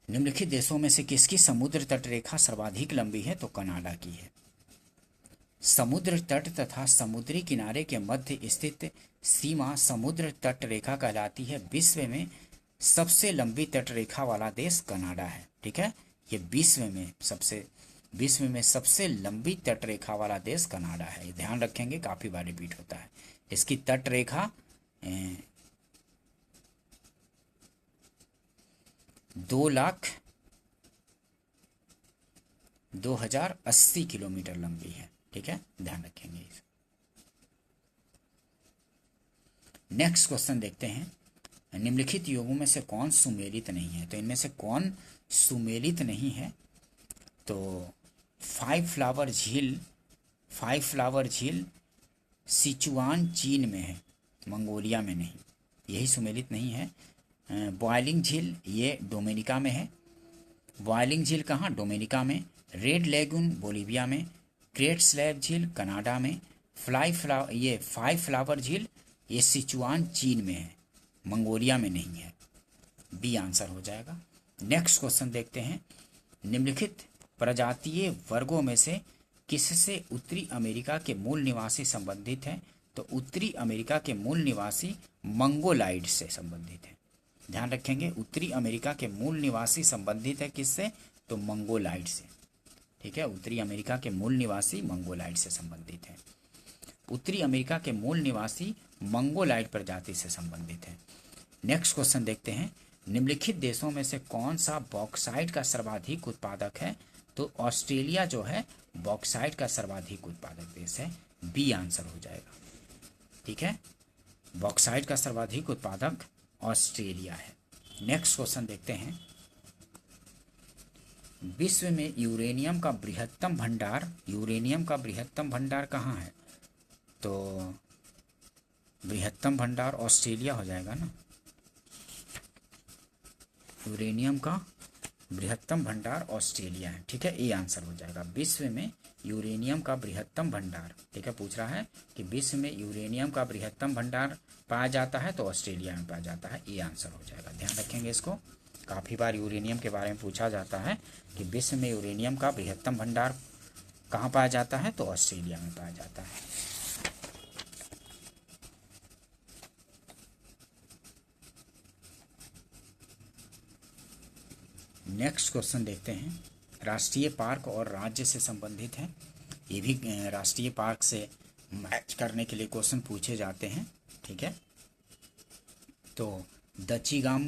निम्नलिखित देशों में से किसकी समुद्र तट रेखा सर्वाधिक लंबी है? तो कनाडा की है। समुद्र तट तथा समुद्री किनारे के मध्य स्थित सीमा समुद्र तट रेखा कहलाती है। विश्व में सबसे लंबी तट रेखा वाला देश कनाडा है। ठीक है, ये विश्व में सबसे लंबी तट रेखा वाला देश कनाडा है। ये ध्यान रखेंगे, काफी बार रिपीट होता है। इसकी तट रेखा 2,02,080 किलोमीटर लंबी है। ठीक है, ध्यान रखेंगे इसे। नेक्स्ट क्वेश्चन देखते हैं, निम्नलिखित युगों में से कौन सुमेलित नहीं है? तो इनमें से कौन सुमेलित नहीं है? तो फाइव फ्लावर झील सिचुआन चीन में है, मंगोलिया में नहीं, यही सुमेलित नहीं है। बॉयलिंग झील ये डोमिनिका में है। बॉयलिंग झील कहाँ? डोमिनिका में। रेड लेगून बोलीविया में। ग्रेट स्लैब झील कनाडा में। फाइव फ्लावर झील ये सिचुआन चीन में है, मंगोलिया में नहीं है। बी आंसर हो जाएगा। नेक्स्ट क्वेश्चन देखते हैं, निम्नलिखित प्रजातीय वर्गों में से किससे उत्तरी अमेरिका के मूल निवासी संबंधित हैं? तो उत्तरी अमेरिका के मूल निवासी मंगोलाइड से संबंधित है। ध्यान रखेंगे, उत्तरी अमेरिका के मूल निवासी संबंधित है किससे? तो मंगोलाइड से। ठीक है, उत्तरी अमेरिका के मूल निवासी मंगोलाइड से संबंधित है। उत्तरी अमेरिका के मूल निवासी मंगोलाइड प्रजाति से संबंधित है। नेक्स्ट क्वेश्चन देखते हैं, निम्नलिखित देशों में से कौन सा बॉक्साइट का सर्वाधिक उत्पादक है? तो ऑस्ट्रेलिया जो है बॉक्साइट का सर्वाधिक उत्पादक देश है। बी आंसर हो जाएगा। ठीक है, बॉक्साइट का सर्वाधिक उत्पादक ऑस्ट्रेलिया है। नेक्स्ट क्वेश्चन देखते हैं, विश्व में यूरेनियम का बृहत्तम भंडार कहाँ है? तो बृहत्तम भंडार ऑस्ट्रेलिया हो जाएगा ना। यूरेनियम का बृहत्तम भंडार ऑस्ट्रेलिया है। ठीक है, ए आंसर हो जाएगा। विश्व में यूरेनियम का बृहत्तम भंडार, ठीक है, पूछ रहा है कि विश्व में यूरेनियम का बृहत्तम भंडार पाया जाता है तो ऑस्ट्रेलिया में पाया जाता है। ए आंसर हो जाएगा। ध्यान रखेंगे इसको, काफ़ी बार यूरेनियम के बारे में पूछा जाता है कि विश्व में यूरेनियम का बृहत्तम भंडार कहाँ पाया जाता है? तो ऑस्ट्रेलिया में पाया जाता है। नेक्स्ट क्वेश्चन देखते हैं, राष्ट्रीय पार्क और राज्य से संबंधित है। ये भी राष्ट्रीय पार्क से मैच करने के लिए क्वेश्चन पूछे जाते हैं। ठीक है, तो दचीगाम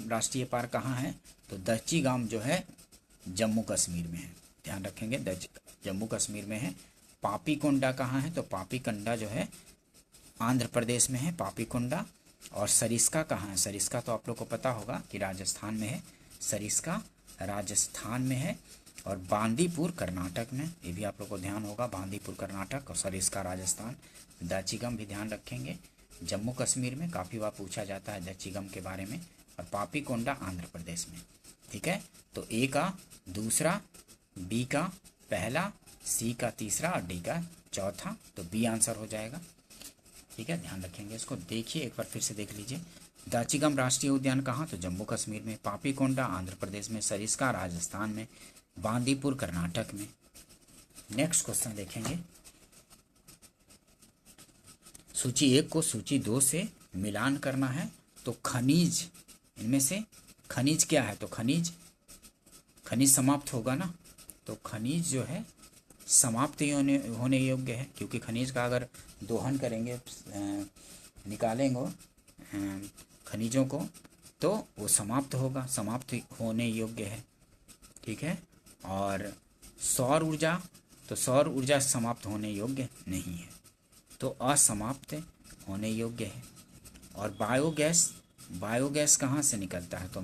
राष्ट्रीय पार्क कहाँ है? तो दचीगाम जो है जम्मू कश्मीर में है। ध्यान रखेंगे, जम्मू कश्मीर में है। पापीकोंडा कहाँ है? तो पापीकोंडा जो है आंध्र प्रदेश में है, पापीकोंडा। और सरिस्का कहाँ है? सरिस्का तो आप लोग को पता होगा कि राजस्थान में है। सरिस्का राजस्थान में है। और बांदीपुर कर्नाटक में, ये भी आप लोग को ध्यान होगा, बांदीपुर कर्नाटक और सरिस्का राजस्थान। दचीगम भी ध्यान रखेंगे, जम्मू कश्मीर में काफ़ी बार पूछा जाता है दचीगम के बारे में। और पापीकोंडा आंध्र प्रदेश में। ठीक है, तो ए का दूसरा, बी का पहला, सी का तीसरा और डी का चौथा, तो बी आंसर हो जाएगा। ठीक है, ध्यान रखेंगे इसको। देखिए एक बार फिर से देख लीजिए, दाचीगम राष्ट्रीय उद्यान कहाँ? तो जम्मू कश्मीर में। पापीकोंडा आंध्र प्रदेश में। सरिस्का राजस्थान में। बांदीपुर कर्नाटक में। नेक्स्ट क्वेश्चन देखेंगे, सूची 1 को सूची 2 से मिलान करना है। तो खनिज, इनमें से खनिज क्या है? तो खनिज समाप्त होगा ना, तो खनिज जो है समाप्त होने योग्य है, क्योंकि खनिज का अगर दोहन करेंगे, निकालेंगे खनिजों को, तो वो समाप्त होगा, समाप्त होने योग्य है। ठीक है, और सौर ऊर्जा, तो सौर ऊर्जा समाप्त होने योग्य नहीं है, तो असमाप्त होने योग्य है। और बायोगैस कहाँ से निकलता है? तो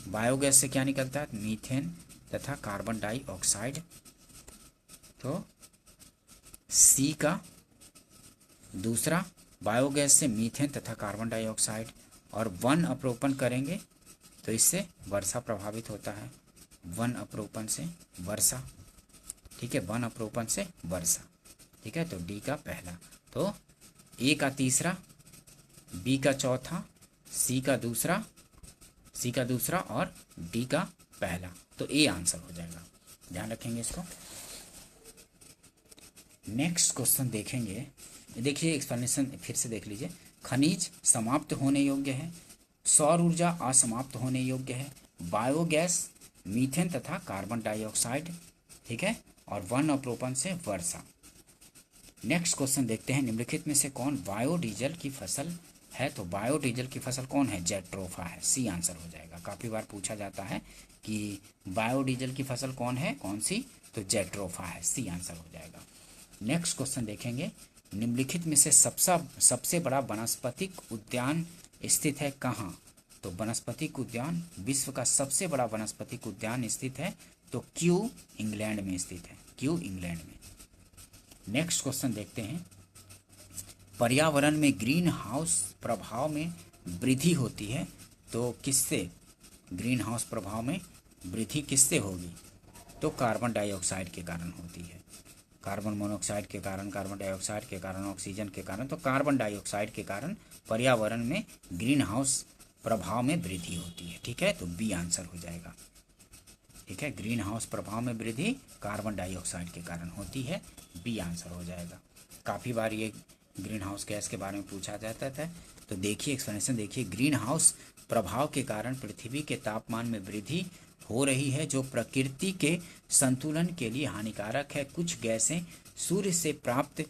बायोगैस से क्या निकलता है? मीथेन तथा कार्बन डाइऑक्साइड। तो सी का दूसरा, बायोगैस से मीथेन तथा कार्बन डाइऑक्साइड। और वन अपरोपण करेंगे तो इससे वर्षा प्रभावित होता है, वन अपरोपण से वर्षा। ठीक है, वन अपरोपण से वर्षा। ठीक है, तो डी का पहला, तो ए का तीसरा, बी का चौथा, सी का दूसरा और डी का पहला, तो ए आंसर हो जाएगा। ध्यान रखेंगे इसको। नेक्स्ट क्वेश्चन देखेंगे, देखिए एक्सप्लेनेशन फिर से देख लीजिए। खनिज समाप्त होने योग्य है, सौर ऊर्जा असमाप्त होने योग्य है, बायोगैस मीथेन तथा कार्बन डाइऑक्साइड। ठीक है, और वन अपरोपण से वर्षा। नेक्स्ट क्वेश्चन देखते हैं, निम्नलिखित में से कौन बायोडीजल की फसल है? तो बायोडीजल की फसल कौन है? जेट्रोफा है। सी आंसर हो जाएगा। काफ़ी बार पूछा जाता है कि बायोडीजल की फसल कौन है, कौन सी? तो जेट्रोफा है। सी आंसर हो जाएगा। नेक्स्ट क्वेश्चन देखेंगे, निम्नलिखित में से सबसे बड़ा वनस्पतिक उद्यान स्थित है कहाँ? तो वनस्पतिक उद्यान, विश्व का सबसे बड़ा वनस्पतिक उद्यान स्थित है तो क्यू इंग्लैंड में स्थित है, क्यू इंग्लैंड में। नेक्स्ट क्वेश्चन देखते हैं, पर्यावरण में ग्रीन हाउस प्रभाव में वृद्धि होती है तो किससे? ग्रीन हाउस प्रभाव में वृद्धि किससे होगी? तो कार्बन डाइऑक्साइड के कारण होती है। कार्बन मोनोऑक्साइड के कारण, कार्बन डाइऑक्साइड के कारण, ऑक्सीजन के कारण। तो कार्बन डाइऑक्साइड के कारण पर्यावरण में ग्रीन हाउस प्रभाव में वृद्धि होती है। ठीक है, तो बी आंसर हो जाएगा। ठीक है, ग्रीन हाउस प्रभाव में वृद्धि कार्बन डाइऑक्साइड के कारण होती है, बी आंसर हो जाएगा। काफ़ी बार ये ग्रीन हाउस गैस के बारे में पूछा जाता था। तो देखिए एक्सप्लेनेशन देखिए, ग्रीन हाउस प्रभाव के कारण पृथ्वी के तापमान में वृद्धि हो रही है जो प्रकृति के संतुलन के लिए हानिकारक है। कुछ गैसें सूर्य से प्राप्त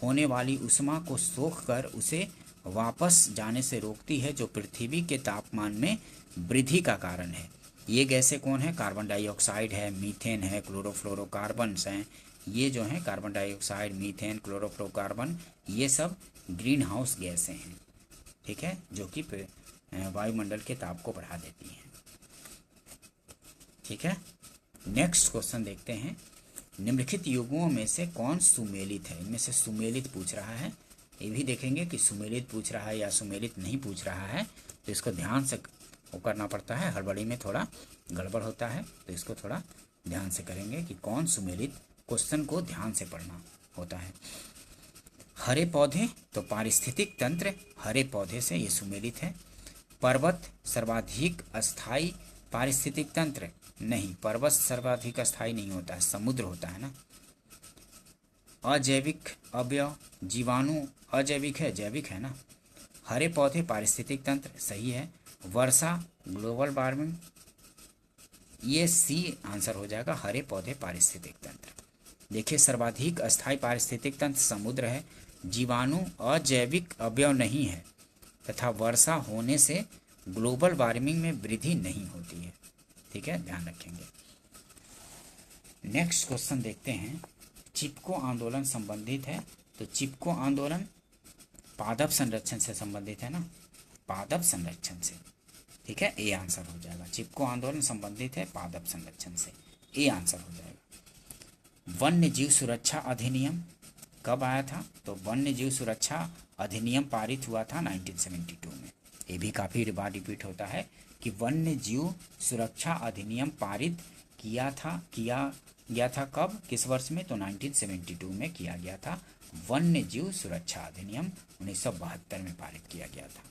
होने वाली ऊष्मा को सोख कर उसे वापस जाने से रोकती है जो पृथ्वी के तापमान में वृद्धि का कारण है। ये गैसें कौन है? कार्बन डाइऑक्साइड है, मीथेन है, क्लोरोफ्लोरोकार्बन्स हैं। ये जो हैं कार्बन डाइऑक्साइड, मीथेन, क्लोरोफ्लोरोकार्बन, ये सब ग्रीन हाउस गैसें हैं, ठीक है, जो कि वायुमंडल के ताप को बढ़ा देती हैं, ठीक है। नेक्स्ट क्वेश्चन देखते हैं, निम्नलिखित युगों में से कौन सुमेलित है? इनमें से सुमेलित पूछ रहा है। ये भी देखेंगे कि सुमेलित पूछ रहा है या सुमेलित नहीं पूछ रहा है, तो इसको ध्यान से वो करना पड़ता है। हड़बड़ी में थोड़ा गड़बड़ होता है, तो इसको थोड़ा ध्यान से करेंगे कि कौन सुमेलित, क्वेश्चन को ध्यान से पढ़ना होता है। हरे पौधे, तो पारिस्थितिक तंत्र हरे पौधे से ये सुमेलित है। पर्वत सर्वाधिक अस्थाई पारिस्थितिक तंत्र, नहीं, पर्वत सर्वाधिक अस्थाई नहीं होता है, समुद्र होता है ना। अजैविक अवयव, जीवाणु अजैविक है, जैविक है ना। हरे पौधे पारिस्थितिक तंत्र, सही है। वर्षा ग्लोबल वार्मिंग, ये सी आंसर हो जाएगा, हरे पौधे पारिस्थितिक तंत्र। देखिए सर्वाधिक अस्थाई पारिस्थितिक तंत्र समुद्र है, जीवाणु अजैविक अवयव नहीं है, तथा वर्षा होने से ग्लोबल वार्मिंग में वृद्धि नहीं होती है, ठीक है, ध्यान रखेंगे। नेक्स्ट क्वेश्चन देखते हैं, चिपको आंदोलन संबंधित है, तो चिपको आंदोलन पादप संरक्षण से संबंधित है ना, पादप संरक्षण से, ठीक है, ए आंसर हो जाएगा। चिपको आंदोलन संबंधित है पादप संरक्षण से, ए आंसर हो जाएगा। वन्य जीव सुरक्षा अधिनियम कब आया था? तो वन्य जीव सुरक्षा अधिनियम पारित हुआ था 1972 में। ये भी काफ़ी बार रिपीट होता है कि वन्य जीव सुरक्षा अधिनियम पारित किया गया था कब, किस वर्ष में? तो 1972 में किया गया था। वन्य जीव सुरक्षा अधिनियम 1972 में पारित किया गया था।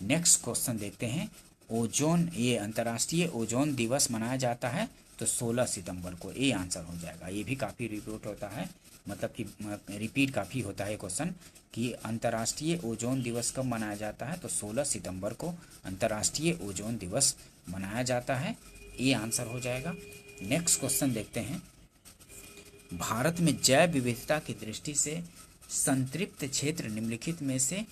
नेक्स्ट क्वेश्चन देखते हैं, ओजोन, ये अंतर्राष्ट्रीय ओजोन दिवस मनाया जाता है तो 16 सितंबर को, ए आंसर हो जाएगा। ये भी काफ़ी रिपीट होता है, मतलब कि रिपीट काफ़ी होता है क्वेश्चन कि अंतर्राष्ट्रीय ओजोन दिवस कब मनाया जाता है, तो 16 सितंबर को अंतर्राष्ट्रीय ओजोन दिवस मनाया जाता है, ए आंसर हो जाएगा। नेक्स्ट क्वेश्चन देखते हैं, भारत में जैव विविधता की दृष्टि से संतृप्त क्षेत्र निम्नलिखित में से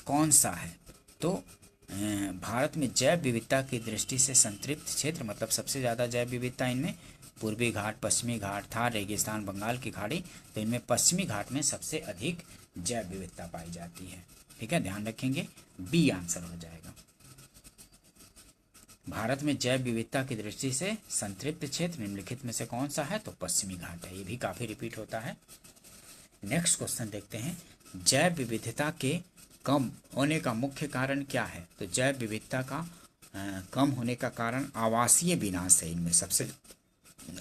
कौन सा है? तो भारत में जैव विविधता की दृष्टि से संतृप्त क्षेत्र मतलब सबसे ज़्यादा जैव विविधता इनमें पूर्वी घाट, पश्चिमी घाट, थार रेगिस्तान, बंगाल की खाड़ी, तो इनमें पश्चिमी घाट में सबसे अधिक जैव विविधता पाई जाती है, ठीक है, ध्यान रखेंगे, बी आंसर हो जाएगा। भारत में जैव विविधता की दृष्टि से संतृप्त क्षेत्र निम्नलिखित में से कौन सा है? तो पश्चिमी घाट है, ये भी काफ़ी रिपीट होता है। नेक्स्ट क्वेश्चन देखते हैं, जैव विविधता के कम होने का मुख्य कारण क्या है? तो जैव विविधता का कम होने का कारण आवासीय विनाश है। इनमें सबसे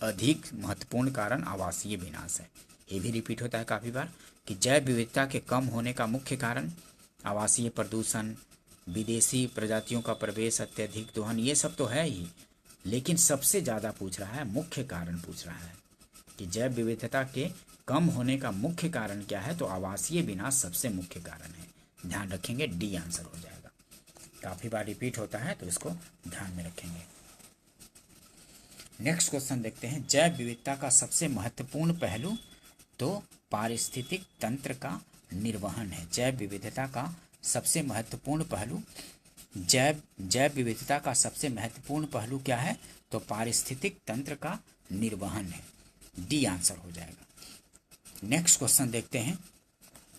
अधिक महत्वपूर्ण कारण आवासीय विनाश है। ये भी रिपीट होता है काफ़ी बार कि जैव विविधता के कम होने का मुख्य कारण आवासीय प्रदूषण, विदेशी प्रजातियों का प्रवेश, अत्यधिक दोहन, ये सब तो है ही, लेकिन सबसे ज़्यादा पूछ रहा है, मुख्य कारण पूछ रहा है कि जैव विविधता के कम होने का मुख्य कारण क्या है? तो आवासीय विनाश सबसे मुख्य कारण है, ध्यान रखेंगे, डी आंसर हो जाएगा। काफ़ी बार रिपीट होता है तो इसको ध्यान में रखेंगे। नेक्स्ट क्वेश्चन देखते हैं, जैव विविधता का सबसे महत्वपूर्ण पहलू, तो पारिस्थितिक तंत्र का निर्वहन है। जैव विविधता का सबसे महत्वपूर्ण पहलू, जैव विविधता का सबसे महत्वपूर्ण पहलू क्या है? तो पारिस्थितिक तंत्र का निर्वहन है, डी आंसर हो जाएगा। नेक्स्ट क्वेश्चन देखते हैं,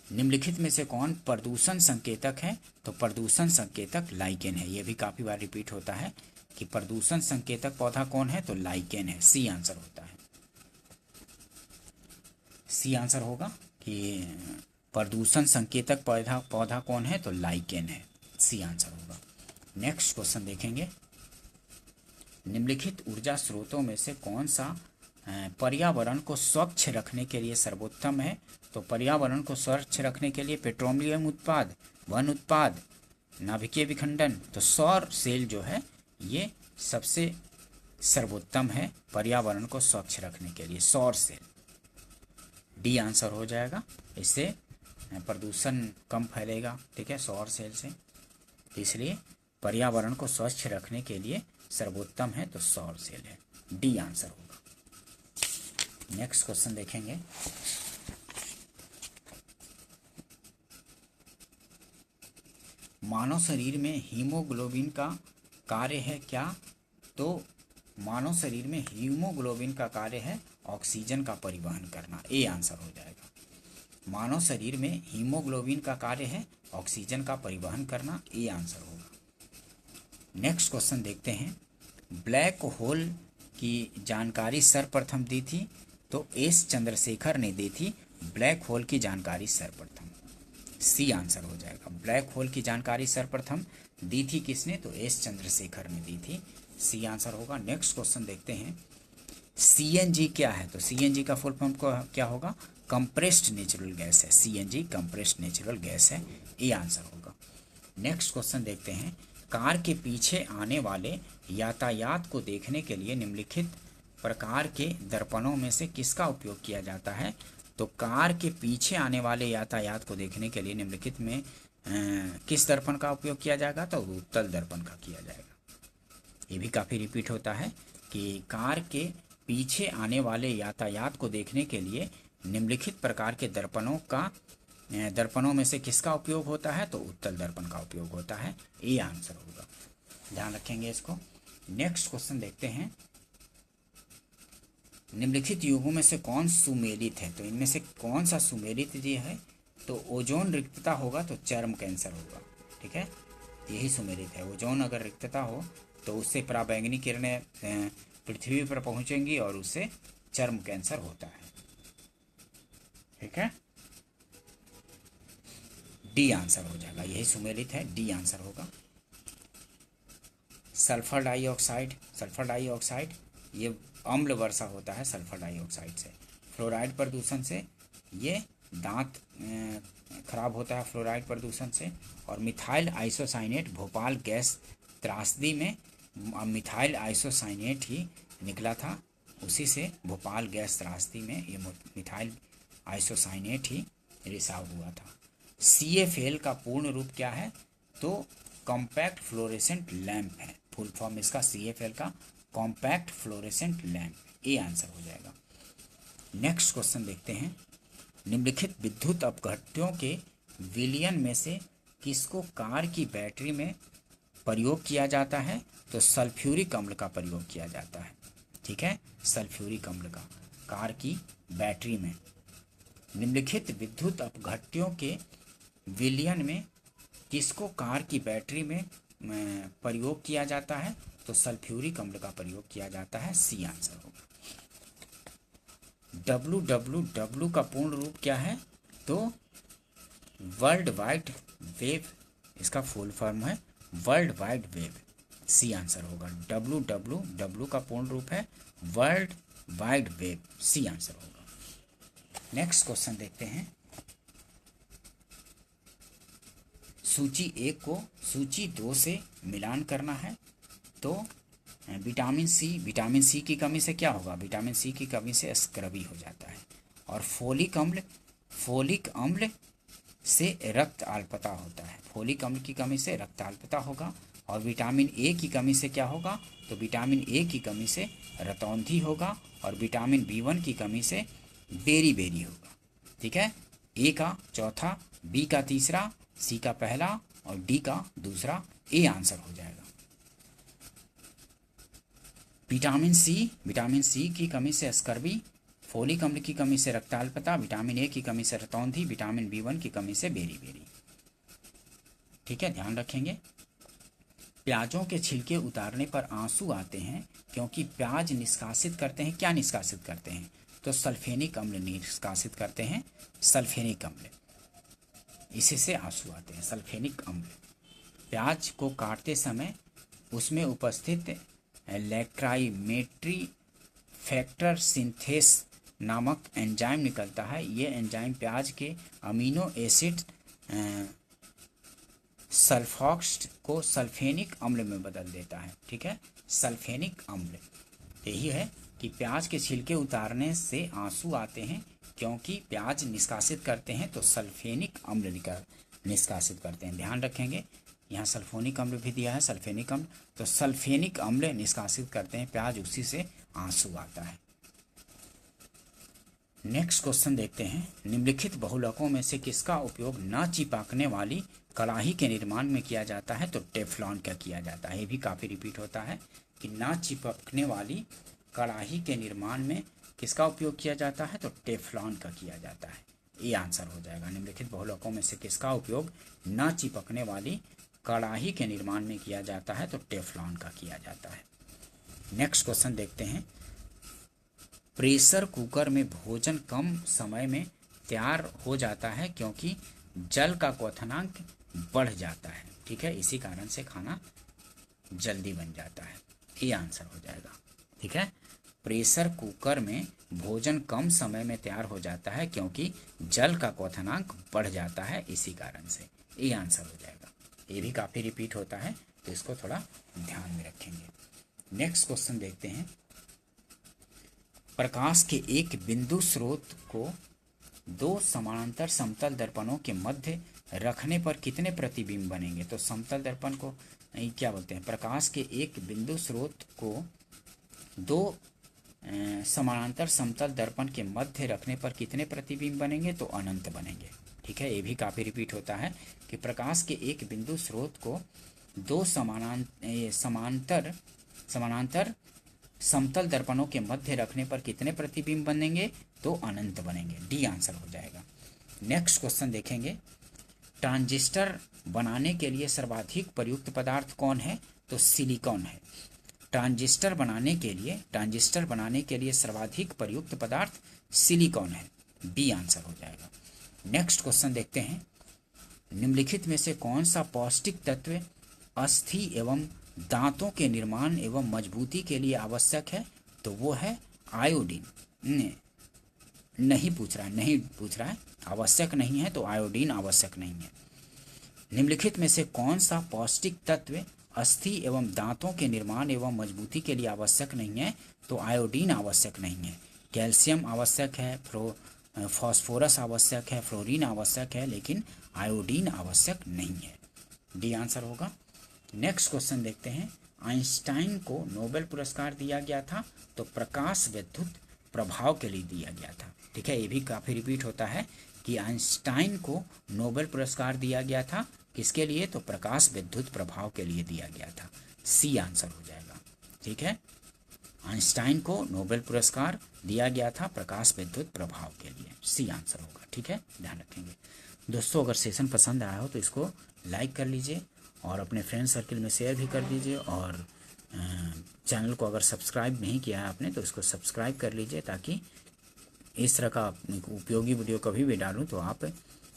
निम्नलिखित में से कौन प्रदूषण संकेतक है? तो प्रदूषण संकेतक लाइकेन है। यह भी काफ़ी बार रिपीट होता है कि प्रदूषण संकेतक पौधा कौन है? तो लाइकेन है, सी आंसर होता है। सी आंसर होगा कि प्रदूषण संकेतक पौधा कौन है? तो लाइकेन है, सी आंसर होगा। नेक्स्ट क्वेश्चन देखेंगे, निम्नलिखित ऊर्जा स्रोतों में से कौन सा पर्यावरण को स्वच्छ रखने के लिए सर्वोत्तम है? तो पर्यावरण को स्वच्छ रखने के लिए पेट्रोलियम उत्पाद, वन उत्पाद, नाभिकीय विखंडन, तो सौर सेल जो है ये सबसे सर्वोत्तम है पर्यावरण को स्वच्छ रखने के लिए, सौर सेल, डी आंसर हो जाएगा। इससे प्रदूषण कम फैलेगा, ठीक है, सौर सेल से। इसलिए पर्यावरण को स्वच्छ रखने के लिए सर्वोत्तम है तो सौर सेल है, डी आंसर होगा। नेक्स्ट क्वेश्चन देखेंगे। मानव शरीर में हीमोग्लोबिन का कार्य है क्या? तो मानव शरीर में हीमोग्लोबिन का कार्य है ऑक्सीजन का परिवहन करना, ए आंसर हो जाएगा। मानव शरीर में हीमोग्लोबिन का कार्य है ऑक्सीजन का परिवहन करना, ए आंसर होगा। नेक्स्ट क्वेश्चन देखते हैं। ब्लैक होल की जानकारी सर्वप्रथम दी थी, तो एस चंद्रशेखर ने दी थी ब्लैक होल की जानकारी सर्वप्रथम, सी आंसर हो जाएगा। ब्लैक होल की जानकारी सर्वप्रथम दी थी किसने? तो एस चंद्रशेखर ने दी थी, सी आंसर होगा। नेक्स्ट क्वेश्चन देखते हैं। सीएनजी क्या है? तो सीएनजी का फुल फॉर्म क्या होगा? कंप्रेस्ड नेचुरल गैस है, सीएनजी कंप्रेस्ड नेचुरल गैस है, ए आंसर होगा। नेक्स्ट क्वेश्चन देखते हैं। कार के पीछे आने वाले यातायात को देखने के लिए निम्नलिखित प्रकार के दर्पणों में से किसका उपयोग किया जाता है? तो कार के पीछे आने वाले यातायात को देखने के लिए निम्नलिखित में किस दर्पण का उपयोग किया जाएगा? तो उत्तल दर्पण का किया जाएगा। ये भी काफ़ी रिपीट होता है कि कार के पीछे आने वाले यातायात को देखने के लिए निम्नलिखित प्रकार के दर्पणों में से किसका उपयोग होता है? तो उत्तल दर्पण का उपयोग होता है, ए आंसर होगा। ध्यान रखेंगे इसको। नेक्स्ट क्वेश्चन देखते हैं। निम्नलिखित युगों में से कौन सुमेलित है? तो इनमें से कौन सा सुमेलित जी है? तो ओजोन रिक्तता होगा तो चर्म कैंसर होगा, ठीक है, यही सुमेलित है। ओजोन अगर रिक्तता हो तो उससे पराबैंगनी किरणें पृथ्वी पर पहुंचेंगी और उससे चर्म कैंसर होता है, ठीक है, डी आंसर हो जाएगा। यही सुमेलित है, डी आंसर होगा। सल्फर डाइऑक्साइड ये अम्ल वर्षा होता है सल्फर डाइऑक्साइड से। फ्लोराइड प्रदूषण से ये दांत खराब होता है फ्लोराइड प्रदूषण से। और मिथाइल आइसोसाइनेट भोपाल गैस त्रासदी में मिथाइल आइसोसाइनेट ही निकला था, उसी से भोपाल गैस त्रासदी में ये मिथाइल आइसोसाइनेट ही रिसाव हुआ था। CFL का पूर्ण रूप क्या है? तो कॉम्पैक्ट फ्लोरेसेंट लैंप है, फुल फॉर्म इसका CFL का compact fluorescent lamp, A answer हो जाएगा। नेक्स्ट क्वेश्चन देखते हैं। निम्नलिखित विद्युत अपघट्यों के विलयन में से किसको कार की बैटरी में प्रयोग किया जाता है? तो सल्फ्यूरिक अम्ल का प्रयोग किया जाता है, ठीक है, सल्फ्यूरिक अम्ल का कार की बैटरी में। निम्नलिखित विद्युत अपघट्यों के विलयन में किसको कार की बैटरी में प्रयोग किया जाता है? तो सल्फ्यूरिक अम्ल का प्रयोग किया जाता है, सी आंसर होगा। WWW का पूर्ण रूप क्या है? तो वर्ल्ड वाइड वेब, इसका फुल फॉर्म है world wide web, C answer होगा। WWW का पूर्ण रूप है world wide web, C answer होगा। नेक्स्ट क्वेश्चन देखते हैं। सूची 1 को सूची 2 से मिलान करना है, तो विटामिन सी की कमी से क्या होगा? विटामिन सी की कमी से स्क्रबी हो जाता है। और फोलिक अम्ल से रक्त अल्पता होता है, फोलिक अम्ल की कमी से रक्त अल्पता होगा। और विटामिन ए की कमी से क्या होगा? तो विटामिन ए की कमी से रतौंधी होगा। और विटामिन B1 की कमी से बेरी होगा, ठीक है, ए का चौथा, बी का तीसरा, सी का पहला और डी का दूसरा, ए आंसर हो जाएगा। विटामिन सी की कमी से स्कर्वी, फोलिक अम्ल की कमी से रक्ताल्पता, विटामिन ए की कमी से रतौंधी, विटामिन B1 की कमी से बेरी, ठीक है, ध्यान रखेंगे। प्याजों के छिलके उतारने पर आंसू आते हैं क्योंकि प्याज निष्कासित करते हैं, क्या निष्कासित करते हैं? तो सल्फेनिक अम्ल निष्कासित करते हैं, सल्फेनिक अम्ल, इसी से आंसू आते हैं, सल्फेनिक अम्ल। प्याज को काटते समय उसमें उपस्थित लैक्राइमेट्री फैक्टर सिंथेस नामक एंजाइम निकलता है। ये एंजाइम प्याज के अमीनो एसिड सल्फॉक्स को सल्फेनिक अम्ल में बदल देता है, ठीक है, सल्फेनिक अम्ल। यही है कि प्याज के छिलके उतारने से आंसू आते हैं क्योंकि प्याज निष्कासित करते हैं तो सल्फेनिक अम्ल निष्कासित करते हैं। ध्यान रखेंगे, यहाँ सल्फोनिक अम्ल भी दिया है, सल्फेनिक अम्ल, तो सल्फेनिक अम्ल निष्कासित करते हैं प्याज, उसी से आंसू आता है। नेक्स्ट क्वेश्चन देखते हैं, निम्नलिखित बहुलकों में से किसका उपयोग न चिपकने वाली कड़ाही के निर्माण में किया जाता है? तो टेफ्लॉन का किया जाता है। ये भी काफ़ी रिपीट होता है कि न चिपकने वाली कड़ाही के निर्माण में किसका उपयोग किया जाता है? तो टेफ्लॉन का किया जाता है। ये आंसर हो जाएगा। निम्नलिखित बहुलकों में से किसका उपयोग न चिपकने वाली कड़ाही के निर्माण में किया जाता है? तो टेफ्लॉन का किया जाता है। नेक्स्ट क्वेश्चन देखते हैं, प्रेशर कुकर में भोजन कम समय में तैयार हो जाता है क्योंकि जल का क्वथनांक बढ़ जाता है। ठीक है, इसी कारण से खाना जल्दी बन जाता है। ये आंसर हो जाएगा। ठीक है, प्रेशर कुकर में भोजन कम समय में तैयार हो जाता है क्योंकि जल का क्वथनांक बढ़ जाता है, इसी कारण से। ये आंसर हो जाएगा। ये भी काफ़ी रिपीट होता है, तो इसको थोड़ा ध्यान में रखेंगे। नेक्स्ट क्वेश्चन देखते हैं, प्रकाश के एक बिंदु स्रोत को दो समानांतर समतल दर्पणों के मध्य रखने पर कितने प्रतिबिंब बनेंगे? तो समतल दर्पण को क्या बोलते हैं? प्रकाश के एक बिंदु स्रोत को दो समानांतर समतल दर्पण के मध्य रखने पर कितने प्रतिबिंब बनेंगे? तो अनंत बनेंगे। ठीक है, ये भी काफ़ी रिपीट होता है कि प्रकाश के एक बिंदु स्रोत को दो समानांतर समतल दर्पणों के मध्य रखने पर कितने प्रतिबिंब बनेंगे? तो अनंत बनेंगे। डी आंसर हो जाएगा। नेक्स्ट क्वेश्चन देखेंगे, ट्रांजिस्टर बनाने के लिए सर्वाधिक प्रयुक्त पदार्थ कौन है? तो सिलिकॉन है। ट्रांजिस्टर बनाने के लिए सर्वाधिक प्रयुक्त पदार्थ सिलिकॉन है। बी आंसर हो जाएगा। नेक्स्ट क्वेश्चन देखते हैं, निम्नलिखित में से कौन सा पौष्टिक तत्व अस्थि एवं दांतों के निर्माण एवं मजबूती के लिए आवश्यक है? तो वो है आयोडीन। नहीं पूछ रहा है, आवश्यक नहीं है, तो आयोडीन आवश्यक नहीं है। निम्नलिखित में से कौन सा पौष्टिक तत्व अस्थि एवं दांतों के निर्माण एवं मजबूती के लिए आवश्यक नहीं है? तो आयोडीन आवश्यक नहीं है। कैल्शियम आवश्यक है, फास्फोरस आवश्यक है, फ्लोरीन आवश्यक है, लेकिन आयोडीन आवश्यक नहीं है। डी आंसर होगा। नेक्स्ट क्वेश्चन देखते हैं, आइंस्टाइन को नोबेल पुरस्कार दिया गया था? तो प्रकाश विद्युत प्रभाव के लिए दिया गया था। ठीक है, ये भी काफ़ी रिपीट होता है कि आइंस्टाइन को नोबेल पुरस्कार दिया गया था, किसके लिए? तो प्रकाश विद्युत प्रभाव के लिए दिया गया था। सी आंसर हो जाएगा। ठीक है, आइंस्टाइन को नोबेल पुरस्कार दिया गया था प्रकाश विद्युत प्रभाव के लिए। सी आंसर होगा। ठीक है, ध्यान रखेंगे। दोस्तों, अगर सेशन पसंद आया हो तो इसको लाइक कर लीजिए और अपने फ्रेंड सर्किल में शेयर भी कर दीजिए, और चैनल को अगर सब्सक्राइब नहीं किया है आपने तो इसको सब्सक्राइब कर लीजिए, ताकि इस तरह का उपयोगी वीडियो कभी भी डालूं तो आप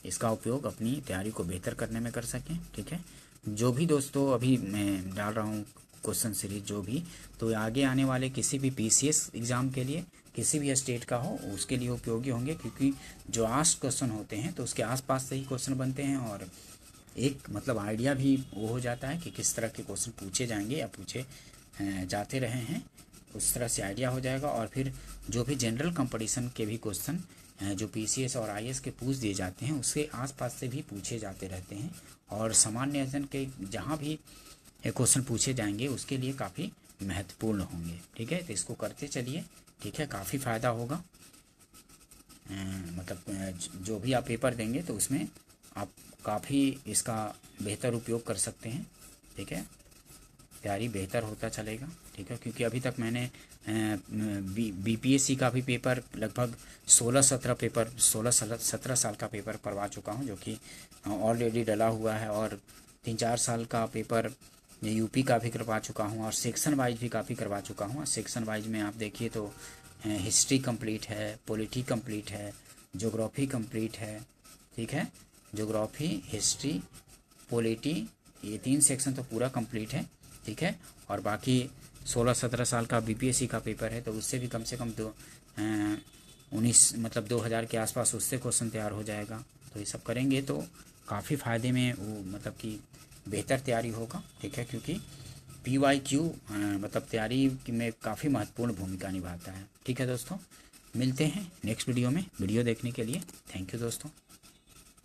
इसका उपयोग अपनी तैयारी को बेहतर करने में कर सकें। ठीक है, जो भी दोस्तों अभी मैं डाल रहा हूँ क्वेश्चन सीरीज जो भी, तो आगे आने वाले किसी भी पीसीएस एग्ज़ाम के लिए, किसी भी स्टेट का हो, उसके लिए उपयोगी होंगे, क्योंकि जो आस्ट क्वेश्चन होते हैं तो उसके आसपास से ही क्वेश्चन बनते हैं, और एक मतलब आइडिया भी वो हो जाता है कि किस तरह के क्वेश्चन पूछे जाएंगे या पूछे जाते रहे हैं, उस तरह से आइडिया हो जाएगा। और फिर जो भी जनरल कंपटीशन के भी क्वेश्चन जो पीसीएस और आईएएस के पूछ दिए जाते हैं, उसके आसपास से भी पूछे जाते रहते हैं, और सामान्य अध्ययन के जहाँ भी क्वेश्चन पूछे जाएंगे उसके लिए काफ़ी महत्वपूर्ण होंगे। ठीक है, तो इसको करते चलिए। ठीक है, काफ़ी फ़ायदा होगा। मतलब जो भी आप पेपर देंगे तो उसमें आप काफ़ी इसका बेहतर उपयोग कर सकते हैं। ठीक है, तैयारी बेहतर होता चलेगा। ठीक है, क्योंकि अभी तक मैंने बीपीएससी का भी पेपर लगभग 16-17 साल का पेपर करवा चुका हूं, जो कि ऑलरेडी डला हुआ है, और 3-4 साल का पेपर यूपी का भी करवा चुका हूं, और सेक्शन वाइज भी काफ़ी करवा चुका हूं। सेक्शन वाइज में आप देखिए तो हिस्ट्री कंप्लीट है, पॉलिटी कंप्लीट है, ज्योग्राफी कंप्लीट है। ठीक है, ज्योग्राफी, हिस्ट्री, पॉलिटी, ये 3 सेक्शन तो पूरा कंप्लीट है। ठीक है, और बाकी 16-17 साल का बीपीएससी का पेपर है, तो उससे भी कम से कम 2000 के आसपास उससे क्वेश्चन तैयार हो जाएगा। तो ये सब करेंगे तो काफ़ी फ़ायदे में वो मतलब कि बेहतर तैयारी होगा। ठीक है, क्योंकि PYQ मतलब तैयारी में काफ़ी महत्वपूर्ण भूमिका निभाता है। ठीक है दोस्तों, मिलते हैं नेक्स्ट वीडियो में। वीडियो देखने के लिए थैंक यू दोस्तों।